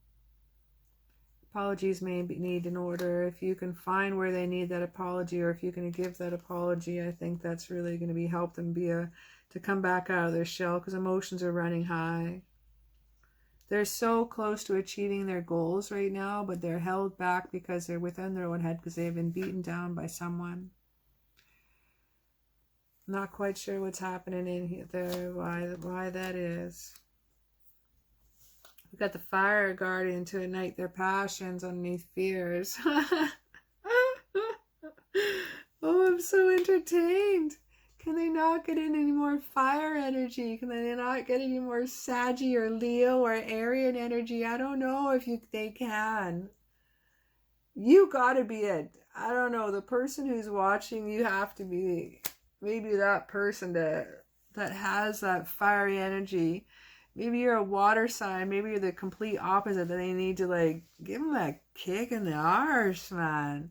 Apologies may need in order. If you can find where they need that apology, or if you can give that apology, I think that's really going to be help them to come back out of their shell, because emotions are running high. They're so close to achieving their goals right now, but they're held back because they're within their own head because they've been beaten down by someone. Not quite sure what's happening in here, why that is. We've got the fire guardian to ignite their passions underneath fears. Oh, I'm so entertained. Can they not get any more fire energy? Can they not get any more Saggy or Leo or Arian energy? I don't know if they can. You gotta be it. I don't know. The person who's watching, you have to be maybe that person that has that fiery energy. Maybe you're a water sign. Maybe you're the complete opposite. That they need to like give them that kick in the arse, man.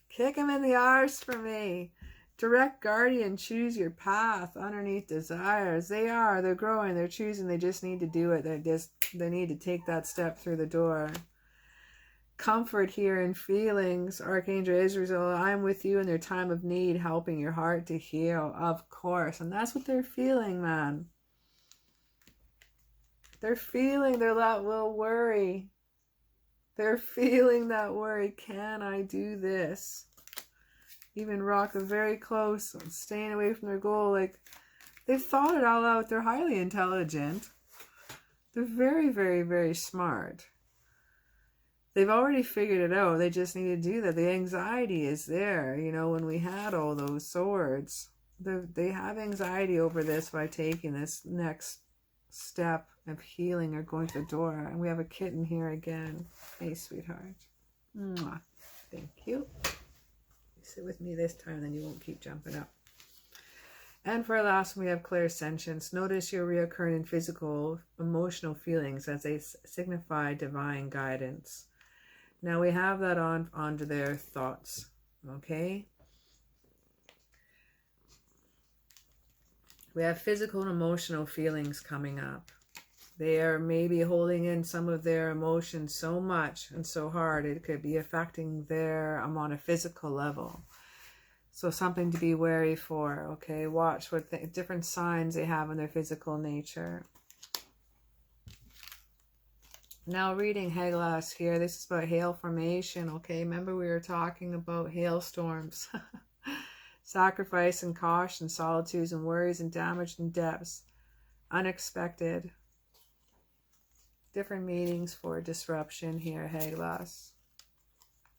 Kick them in the arse for me. Direct guardian, choose your path underneath desires. They're growing, they're choosing, they just need to do it. They need to take that step through the door. Comfort here in feelings. Archangel Israel, I'm with you in their time of need, helping your heart to heal, of course. And that's what they're feeling, man. They're feeling their little worry. They're feeling that worry. Can I do this? Even rock them very close, staying away from their goal. Like, they've thought it all out. They're highly intelligent. They're very, very, very smart. They've already figured it out. They just need to do that. The anxiety is there. You know, when we had all those swords, they have anxiety over this by taking this next step of healing or going to the door. And we have a kitten here again. Hey, sweetheart. Mwah. Thank you. Sit with me this time, then you won't keep jumping up. And for our last one, we have clairsentience. Notice your reoccurring and physical, emotional feelings as they signify divine guidance. Now we have that onto their thoughts, okay? We have physical and emotional feelings coming up. They are maybe holding in some of their emotions so much and so hard, it could be affecting them on a physical level. So something to be wary for, okay? Watch what different signs they have in their physical nature. Now reading Haiglas here, this is about hail formation, okay? Remember we were talking about hailstorms. Sacrifice and caution, solitudes and worries and damage and depths. Unexpected. Different meanings for disruption here, Haiglas.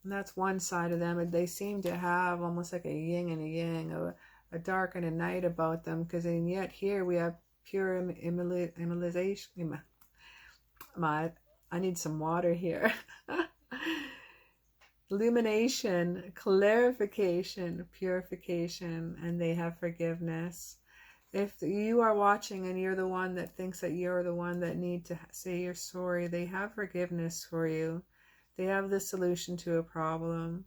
And that's one side of them. They seem to have almost like a yin and a yang, a dark and a night about them, because and yet here we have pure immolation. I need some water here. Illumination, clarification, purification, and they have forgiveness. If you are watching and you're the one that thinks that you're the one that need to say you're sorry, they have forgiveness for you. They have the solution to a problem.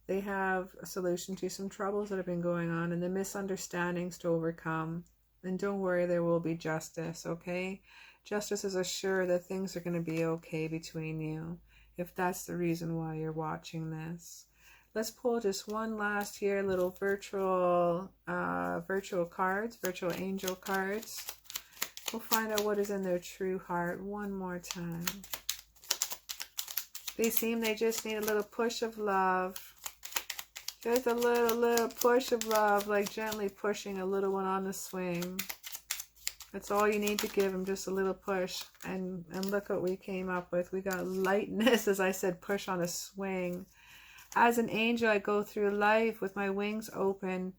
They have a solution to some troubles that have been going on and the misunderstandings to overcome. And don't worry, there will be justice, okay? Justice is assured that things are going to be okay between you, if that's the reason why you're watching this. Let's pull just one last here, little virtual cards, virtual angel cards. We'll find out what is in their true heart one more time. They just need a little push of love. Just a little push of love, like gently pushing a little one on the swing. That's all you need to give them, just a little push. And look what we came up with. We got lightness, as I said, push on a swing. As an angel, I go through life with my wings open.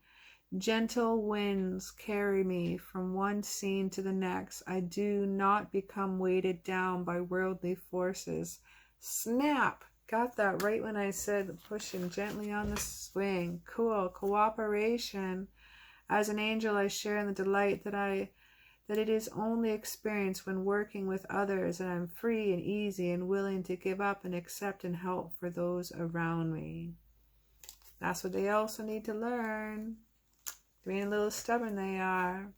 Gentle winds carry me from one scene to the next. I do not become weighted down by worldly forces. Snap! Got that right when I said pushing gently on the swing. Cool. Cooperation. As an angel, I share in the delight that it is only experienced when working with others, and I'm free and easy and willing to give up and accept and help for those around me. That's what they also need to learn. Being a little stubborn they are.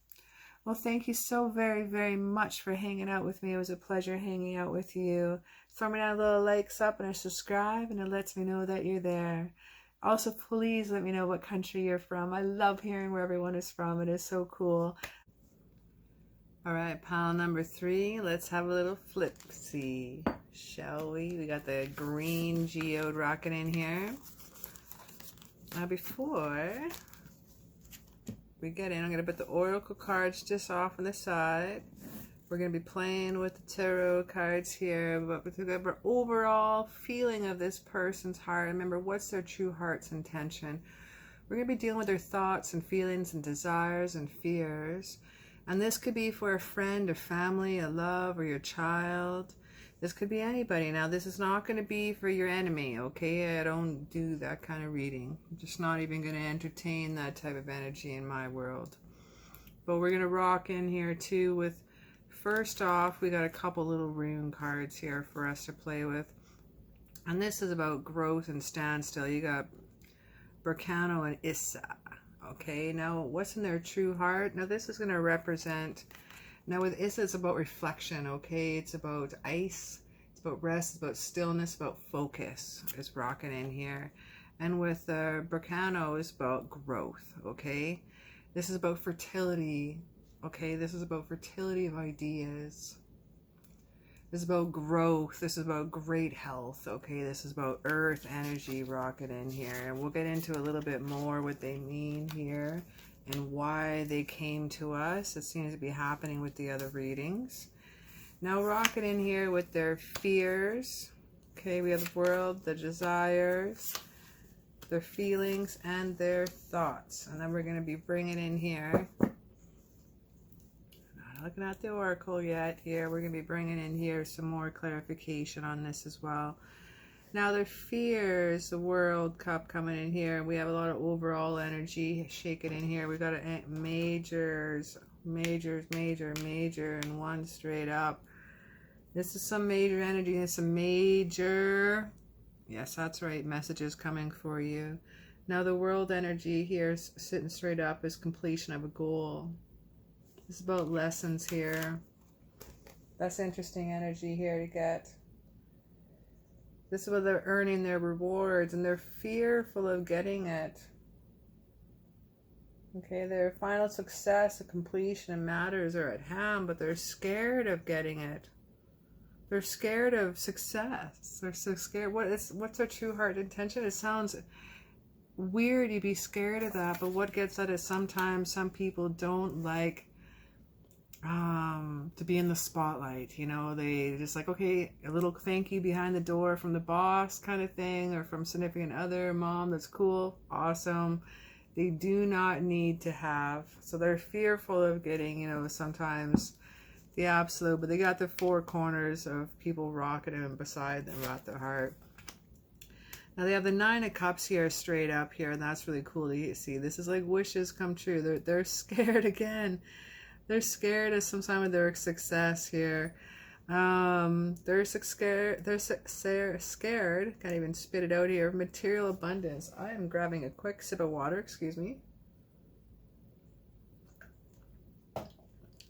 Well, thank you so very, very much for hanging out with me. It was a pleasure hanging out with you. Throw me that little likes up and a subscribe, and it lets me know that you're there. Also, please let me know what country you're from. I love hearing where everyone is from. It is so cool. All right, pile number 3. Let's have a little flipsy, shall we? We got the green geode rocking in here. Now before we get in, I'm going to put the oracle cards just off on the side. We're going to be playing with the tarot cards here, but with the overall feeling of this person's heart. Remember, what's their true heart's intention? We're going to be dealing with their thoughts and feelings and desires and fears. And this could be for a friend, a family, a love, or your child. This could be anybody. Now, this is not going to be for your enemy, okay? I don't do that kind of reading. I'm just not even going to entertain that type of energy in my world. But we're going to rock in here, too, with, first off, we got a couple little rune cards here for us to play with. And this is about growth and standstill. You got Burkano and Issa. Okay, now what's in their true heart? Now this is going to represent, now with Issa it's about reflection, okay? It's about ice, it's about rest, it's about stillness, about focus is rocking in here. And with Burkano it's about growth, okay? This is about fertility, okay? This is about fertility of ideas. This is about growth. This is about great health, okay? This is about earth energy rocking in here. And we'll get into a little bit more what they mean here and why they came to us. It seems to be happening with the other readings. Now rocking in here with their fears. Okay, we have the world, the desires, their feelings, and their thoughts. And then we're going to be bringing in here looking at the oracle yet here. We're going to be bringing in here some more clarification on this as well. Now the fears, the World Cup coming in here. We have a lot of overall energy shaking in here. We got a majors, major, and one straight up. This is some major energy and some major, yes, that's right, messages coming for you. Now the world energy here is sitting straight up is completion of a goal. It's about lessons here. That's interesting energy here to get. This is where they're earning their rewards and they're fearful of getting it. Okay, their final success, the completion and matters are at hand, but they're scared of getting it. They're scared of success. They're so scared. What's their true heart intention? It sounds weird you'd be scared of that, but what gets at it, sometimes some people don't like to be in the spotlight. You know, they just like, okay, a little thank you behind the door from the boss kind of thing, or from significant other, mom, that's cool, awesome. They do not need to have, so they're fearful of getting, you know, sometimes the absolute, but they got the four corners of people rocking them beside them at their heart. Now they have the Nine of Cups here straight up here, and that's really cool to see. This is like wishes come true. They're scared again. They're scared of some of their success here. They're scared. Can't even spit it out here. Material abundance. I am grabbing a quick sip of water. Excuse me.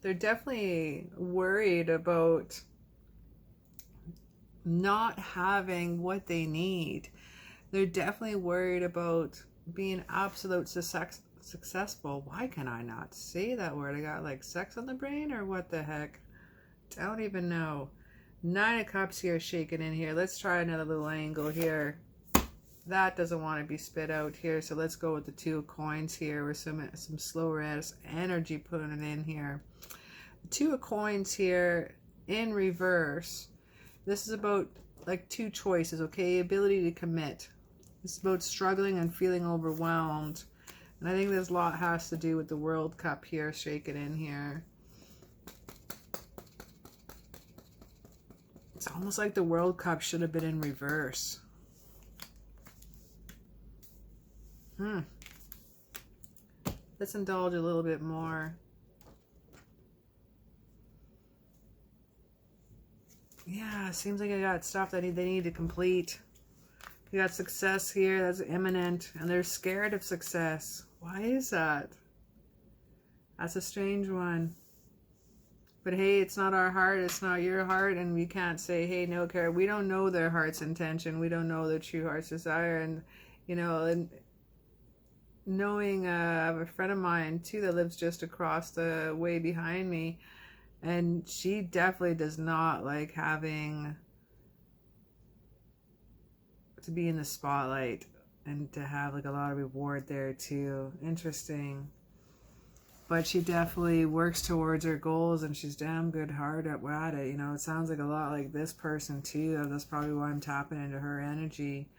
They're definitely worried about not having what they need. They're definitely worried about being absolute successful. Why can I not say that word? I got like sex on the brain or what the heck? I don't even know. Nine of Cups here shaking in here. Let's try another little angle here. That doesn't want to be spit out here, so let's go with the Two of Coins here with some slower ass energy putting it in here. The Two of Coins here in reverse. This is about like two choices, okay? Ability to commit. It's about struggling and feeling overwhelmed. And I think this lot has to do with the World Cup here, shaking in here. It's almost like the World Cup should have been in reverse. Let's indulge a little bit more. Yeah, it seems like I got stuff that they need to complete. You got success here, that's imminent, and they're scared of success. Why is that? That's a strange one. But hey, it's not our heart, it's not your heart, and we can't say, hey, no, Cara, we don't know their heart's intention. We don't know their true heart's desire. And, you know, and knowing I have a friend of mine, too, that lives just across the way behind me, and she definitely does not like having to be in the spotlight and to have like a lot of reward there too. Interesting. But she definitely works towards her goals, and she's damn good hard at it. You know, it sounds like a lot like this person too. That's probably why I'm tapping into her energy.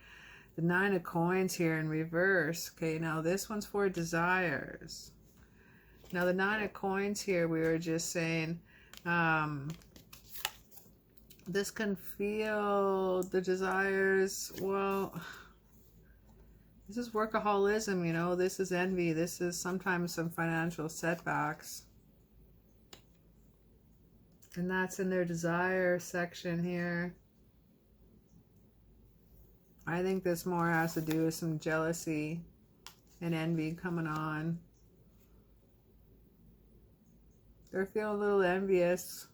The Nine of Coins here in reverse. Okay, now this one's for desires. Now the Nine of Coins here, we were just saying, this can feel the desires. Well, this is workaholism, you know. This is envy. This is sometimes some financial setbacks. And that's in their desire section here. I think this more has to do with some jealousy and envy coming on. They're feeling a little envious.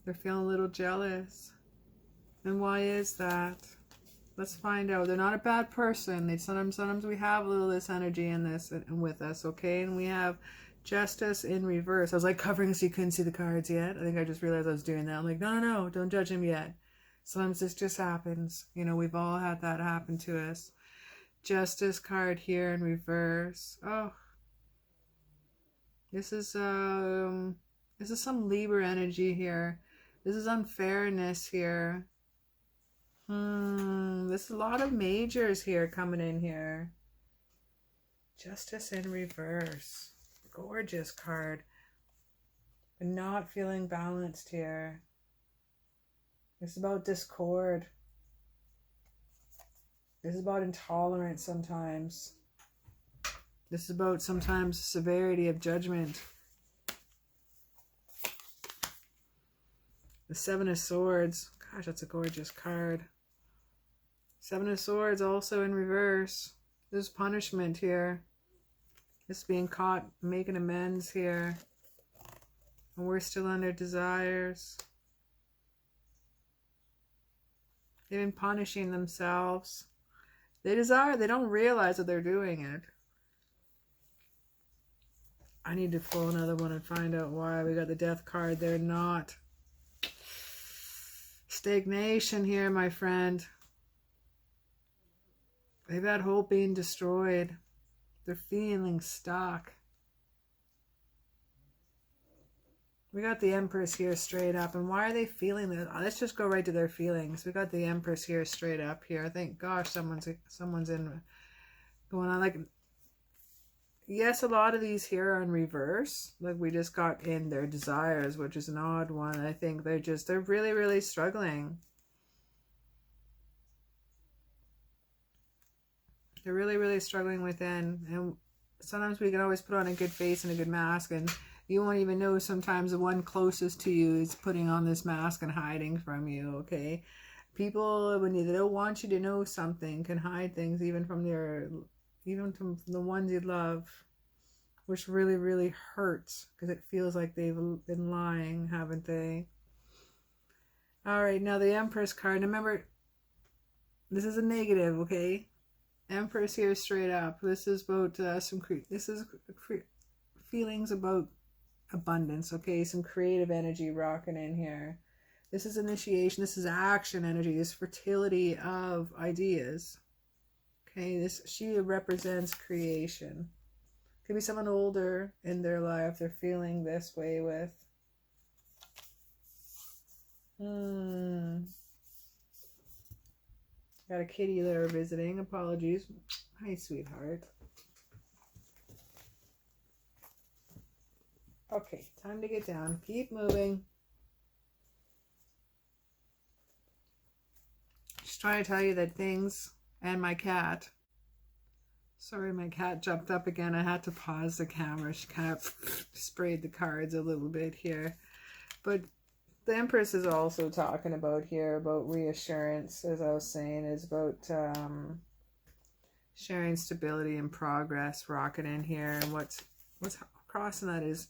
They're feeling a little jealous. And why is that? Let's find out. They're not a bad person. They sometimes we have a little of this energy in this and with us, okay? And we have Justice in reverse. I was like covering so you couldn't see the cards yet. I think I just realized I was doing that. I'm like, no, don't judge him yet. Sometimes this just happens. You know, we've all had that happen to us. Justice card here in reverse. Oh. This is some Libra energy here. This is unfairness here. There's a lot of majors here coming in here. Justice in reverse. Gorgeous card. But not feeling balanced here. It's about discord. This is about intolerance sometimes. This is about sometimes severity of judgment. The Seven of Swords. Gosh, that's a gorgeous card. Seven of Swords also in reverse. There's punishment here. This being caught making amends here. And we're still under desires. They've been punishing themselves. They desire, they don't realize that they're doing it. I need to pull another one and find out why. We got the Death card. They're not. Stagnation here, my friend. They've had hope being destroyed. They're feeling stuck. We got the Empress here straight up. And why are they feeling this? Let's just go right to their feelings. We got the Empress here straight up here. Thank gosh someone's in going on. Like, yes, a lot of these here are in reverse. Like we just got in their desires, which is an odd one. I think they're really, really struggling. They're really, really struggling within. And sometimes we can always put on a good face and a good mask, and you won't even know sometimes the one closest to you is putting on this mask and hiding from you, okay? People, when they don't want you to know something, can hide things even from the ones you love, which really, really hurts because it feels like they've been lying, haven't they? All right, now the Empress card. Now remember, this is a negative, okay? Empress here straight up. This is about feelings about abundance, okay? Some creative energy rocking in here. This is initiation. This is action energy. This fertility of ideas. Okay, she represents creation. Could be someone older in their life they're feeling this way with. Got a kitty there visiting. Apologies. Hi, sweetheart. Okay, time to get down. Keep moving. Just trying to tell you that things, and my cat. Sorry, my cat jumped up again. I had to pause the camera. She kind of sprayed the cards a little bit here. But the Empress is also talking about here, about reassurance, as I was saying, is about sharing stability and progress, rocking in here. And what's crossing that is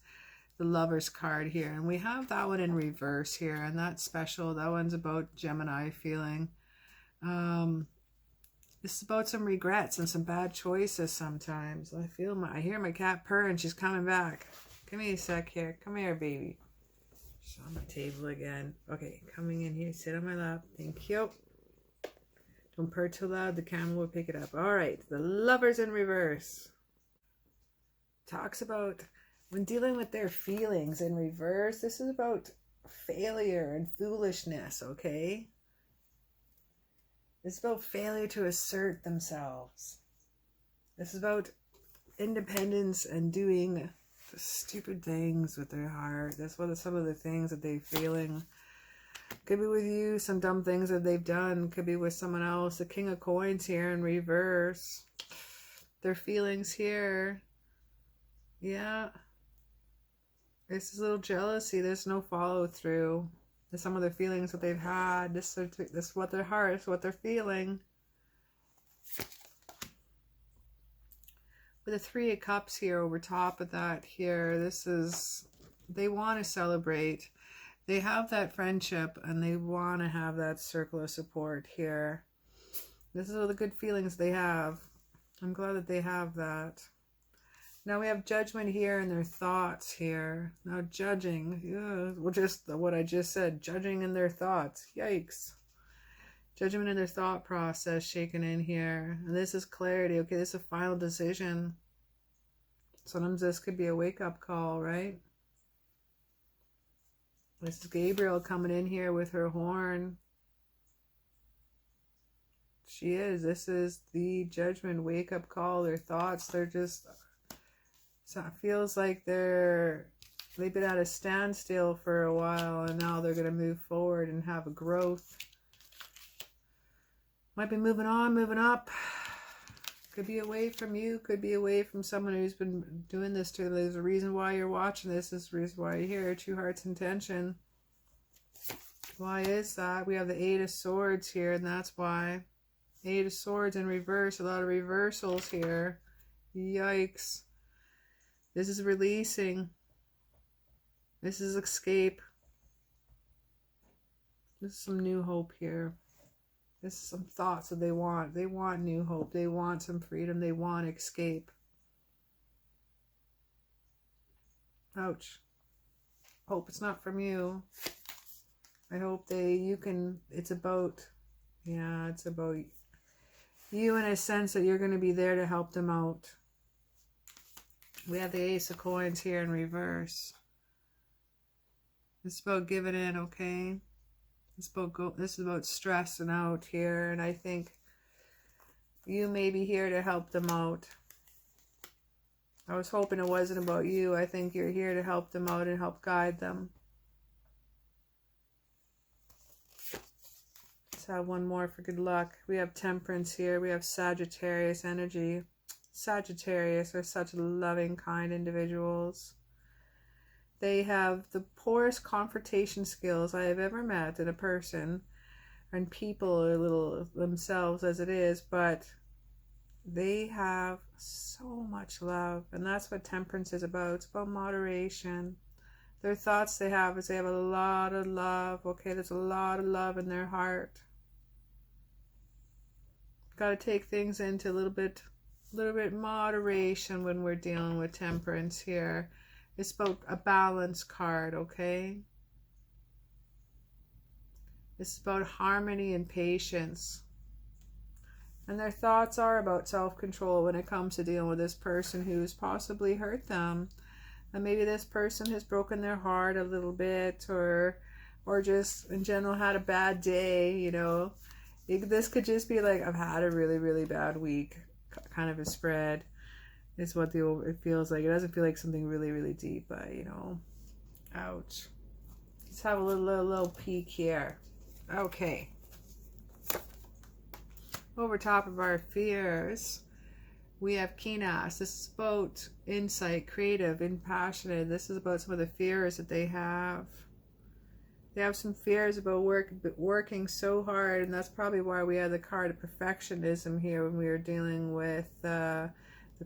the Lover's card here. And we have that one in reverse here, and that's special. That one's about Gemini feeling. This is about some regrets and some bad choices sometimes. I hear my cat purr and she's coming back. Give me a sec here. Come here, baby. She's on my table again. Okay, coming in here. Sit on my lap. Thank you. Don't purr too loud. The camera will pick it up. All right. The Lovers in reverse. Talks about when dealing with their feelings in reverse. This is about failure and foolishness, okay? It's about failure to assert themselves. This is about independence and doing stupid things with their heart. That's what some of the things that they're feeling. Could be with you, some dumb things that they've done. Could be with someone else. The King of Coins here in reverse. Their feelings here. Yeah. This is a little jealousy. There's no follow through. There's some of the feelings that they've had. This is what their heart is, what they're feeling. With the Three of Cups here over top of that here, this is, they want to celebrate. They have that friendship and they want to have that circle of support here. This is all the good feelings they have. I'm glad that they have that. Now we have judgment here and their thoughts here. Now judging, yeah, well, just what I just said, judging in their thoughts. Yikes. Judgment in their thought process shaken in here. And this is clarity. Okay, this is a final decision. Sometimes this could be a wake-up call, right? This is Gabriel coming in here with her horn. She is. This is the judgment wake-up call. Their thoughts, they're just, so it feels like they've been at a standstill for a while, and now they're going to move forward and have a growth. Might be moving on, moving up. Could be away from you, could be away from someone who's been doing this to them. There's a reason why you're watching this. There's a reason why you're here. True heart's intention. Why is that? We have the Eight of Swords here, and that's why. Eight of Swords in reverse. A lot of reversals here. Yikes. This is releasing. This is escape. This is some new hope here. This is some thoughts that they want. They want new hope. They want some freedom. They want escape. Ouch. Hope it's not from you. I hope it's about, yeah, it's about you in a sense that you're going to be there to help them out. We have the Ace of Coins here in reverse. It's about giving in, okay? This is about stressing out here, and I think you may be here to help them out. I was hoping it wasn't about you. I think you're here to help them out and help guide them. Let's have one more for good luck. We have Temperance here. We have Sagittarius energy. Sagittarius are such loving, kind individuals. They have the poorest confrontation skills I have ever met in a person, and people are little themselves as it is, but they have so much love, and that's what Temperance is about. It's about moderation. Their thoughts they have is they have a lot of love. Okay, there's a lot of love in their heart. Got to take things into a little bit moderation when we're dealing with Temperance here. It's about a balance card, okay? It's about harmony and patience. And their thoughts are about self-control when it comes to dealing with this person who's possibly hurt them. And maybe this person has broken their heart a little bit, or just in general had a bad day, you know. This could just be like, I've had a really, really bad week, kind of a spread. Is what it feels like. It doesn't feel like something really, really deep, but you know, ouch. Let's have a little peek here. Okay. Over top of our fears, we have Kinas. This is about insight, creative, impassionate. This is about some of the fears that they have. They have some fears about working so hard, and that's probably why we have the card of perfectionism here when we were dealing with the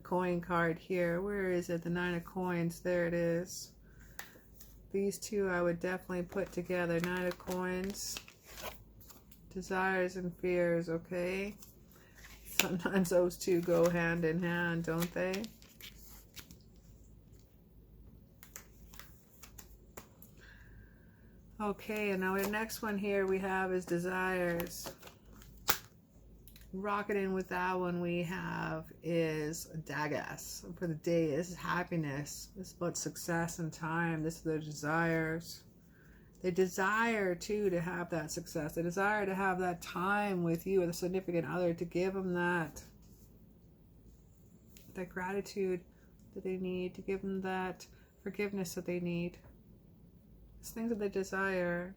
coin card here. Where is it? The Nine of Coins. There it is. These two I would definitely put together. Nine of Coins. Desires and fears, okay? Sometimes those two go hand in hand, don't they? Okay, and now the next one here we have is desires. Rocketing with that one we have is Dagas for the day. This is happiness. This is about success and time. This is their desires. They desire too to have that success. They desire to have that time with you or a significant other, to give them that gratitude that they need, to give them that forgiveness that they need. It's things that they desire.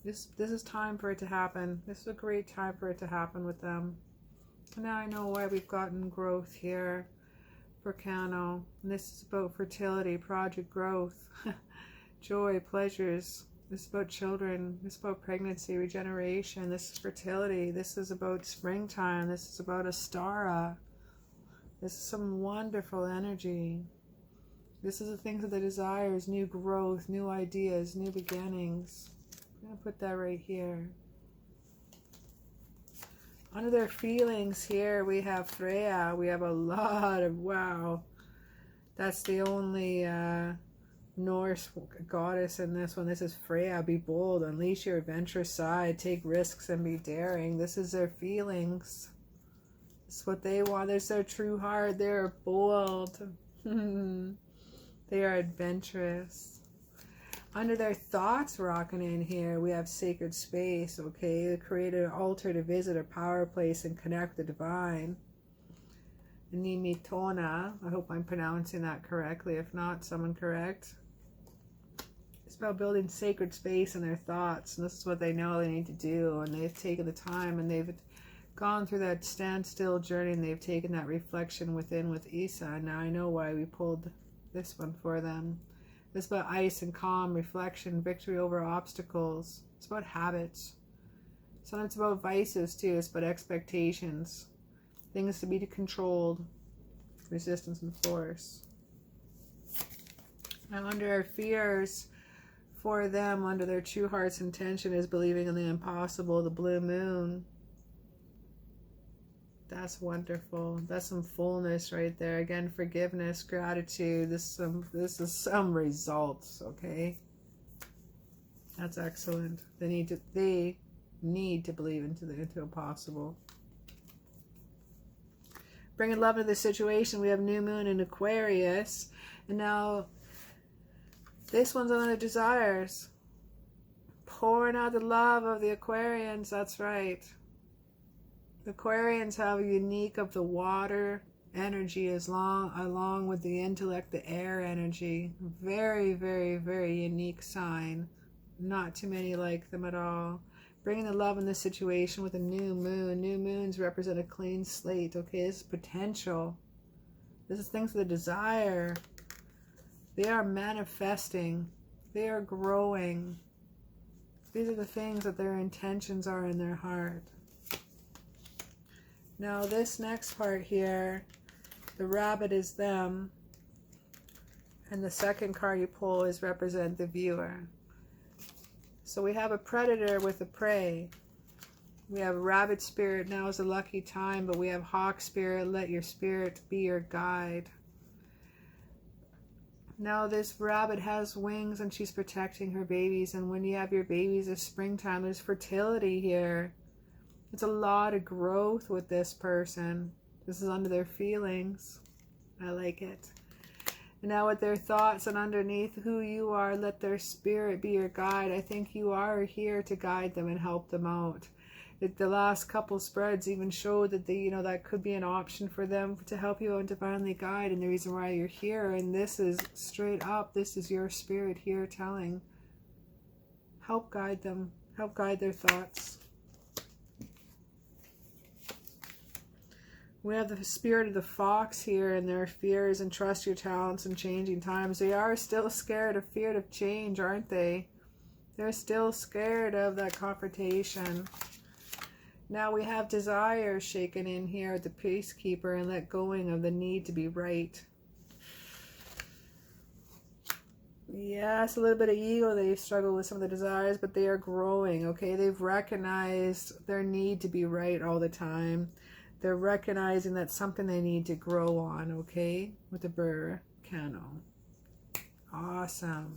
This is time for it to happen. This is a great time for it to happen with them. And now I know why we've gotten growth here for Cano. And this is about fertility, project growth, joy, pleasures. This is about children. This is about pregnancy, regeneration. This is fertility. This is about springtime. This is about Astara. This is some wonderful energy. This is the things that they desire, is new growth, new ideas, new beginnings. I'm going to put that right here. Under their feelings here, we have Freya. We have a lot of, wow. That's the only Norse goddess in this one. This is Freya. Be bold. Unleash your adventurous side. Take risks and be daring. This is their feelings. This is what they want. There's their true heart. They're bold. They are adventurous. Under their thoughts rocking in here, we have sacred space, okay? They created an altar to visit a power place and connect the divine. Nimitona, I hope I'm pronouncing that correctly. If not, someone correct. It's about building sacred space in their thoughts, and this is what they know they need to do, and they've taken the time, and they've gone through that standstill journey, and they've taken that reflection within with Isa. Now I know why we pulled this one for them. It's about ice and calm, reflection, victory over obstacles. It's about habits. Sometimes it's about vices too. It's about expectations. Things to be controlled, resistance and force. Now under our fears for them, under their true heart's intention is believing in the impossible, the blue moon. That's wonderful. That's some fullness right there. Again, forgiveness, gratitude. This is some results, okay? That's excellent. They need to believe into the impossible. Bringing love to the situation, we have new moon in Aquarius. And now this one's on the desires. Pouring out the love of the Aquarians, that's right. The Aquarians have a unique of the water energy along with the intellect, the air energy. Very, very, very unique sign. Not too many like them at all. Bringing the love in this situation with a new moon. New moons represent a clean slate. Okay, this is potential. This is things of the desire. They are manifesting. They are growing. These are the things that their intentions are in their heart. Now this next part here, the rabbit is them. And the second card you pull is represent the viewer. So we have a predator with a prey. We have rabbit spirit, now is a lucky time, but we have hawk spirit, let your spirit be your guide. Now this rabbit has wings and she's protecting her babies, and when you have your babies, it's springtime, there's fertility here. It's a lot of growth with this person. This is under their feelings. I like it. Now with their thoughts and underneath who you are, let their spirit be your guide. I think you are here to guide them and help them out. The last couple spreads even showed that that could be an option for them to help you out and divinely guide, and the reason why you're here. And this is straight up, this is your spirit here telling. Help guide them. Help guide their thoughts. We have the spirit of the fox here and their fears, and trust your talents in changing times. They are still scared of fear of change, aren't they? They're still scared of that confrontation. Now we have desire shaken in here at the peacekeeper and let going of the need to be right. Yes, a little bit of ego. They've struggled with some of the desires, but they are growing, okay? They've recognized their need to be right all the time. They're recognizing that's something they need to grow on, okay? With the burr cano. Awesome.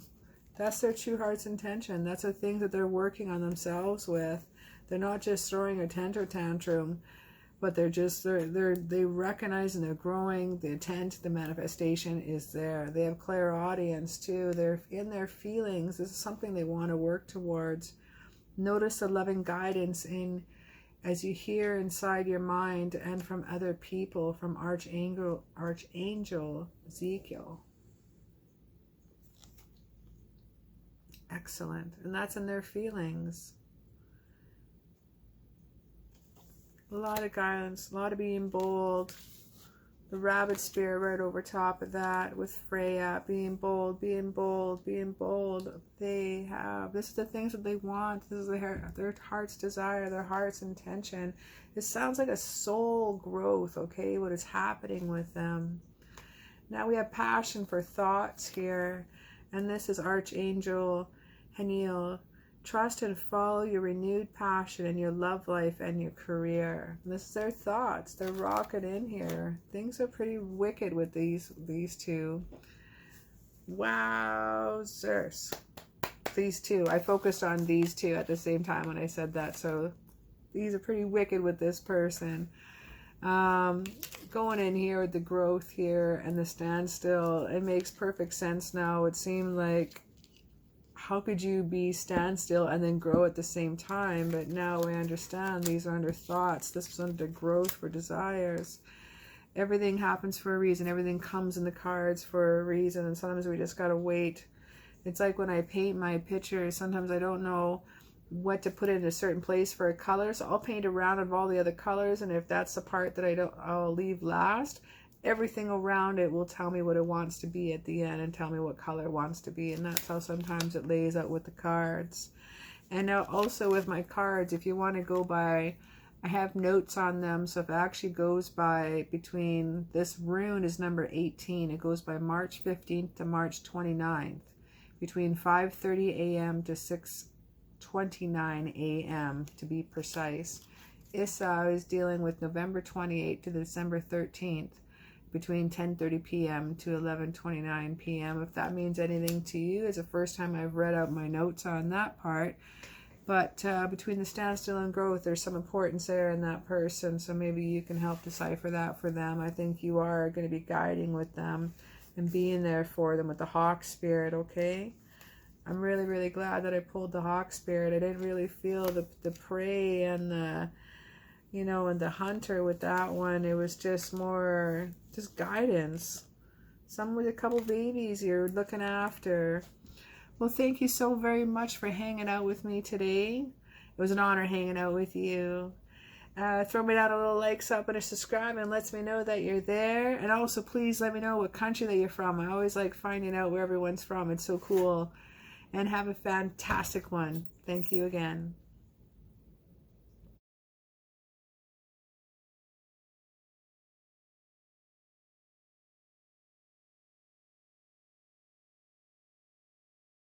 That's their true heart's intention. That's the thing that they're working on themselves with. They're not just throwing a temper tantrum, but they recognize and they're growing. The intent, the manifestation is there. They have clairaudience too. They're in their feelings. This is something they want to work towards. Notice the loving guidance as you hear inside your mind and from other people, from Archangel Ezekiel. Excellent. And that's in their feelings. A lot of guidance, a lot of being bold. The rabbit spirit right over top of that with Freya, being bold, being bold, being bold. This is the things that they want. This is their heart's desire, their heart's intention. It sounds like a soul growth, okay, what is happening with them. Now we have passion for thoughts here. And this is Archangel Haniel. Trust and follow your renewed passion in your love life and your career. And this is their thoughts. They're rocking in here. Things are pretty wicked with these two. Wowzers. These two. I focused on these two at the same time when I said that. So these are pretty wicked with this person. Going in here with the growth here and the standstill. It makes perfect sense now. It seemed like how could you be standstill and then grow at the same time? But now we understand these are under thoughts. This was under growth for desires. Everything happens for a reason. Everything comes in the cards for a reason. And sometimes we just got to wait. It's like when I paint my pictures, sometimes I don't know what to put in a certain place for a color. So I'll paint around of all the other colors. And if that's the part that I'll leave last, everything around it will tell me what it wants to be at the end and tell me what color it wants to be. And that's how sometimes it lays out with the cards. And now also with my cards, if you want to go by, I have notes on them. So if it actually goes by between, this rune is number 18. It goes by March 15th to March 29th. Between 5:30 a.m. to 6:29 a.m. to be precise. Issa is dealing with November 28th to December 13th. Between 10:30 p.m. to 11:29 p.m. If that means anything to you, it's the first time I've read out my notes on that part. But between the standstill and growth, there's some importance there in that person. So maybe you can help decipher that for them. I think you are going to be guiding with them and being there for them with the hawk spirit, okay? I'm really, really glad that I pulled the hawk spirit. I didn't really feel the prey and the, you know, and the hunter with that one. It was just more, just guidance. Some with a couple babies you're looking after. Well, thank you so very much for hanging out with me today. It was an honor hanging out with you. Throw me down a little likes up and a subscribe and lets me know that you're there. And also please let me know what country that you're from. I always like finding out where everyone's from. It's so cool. And have a fantastic one. Thank you again.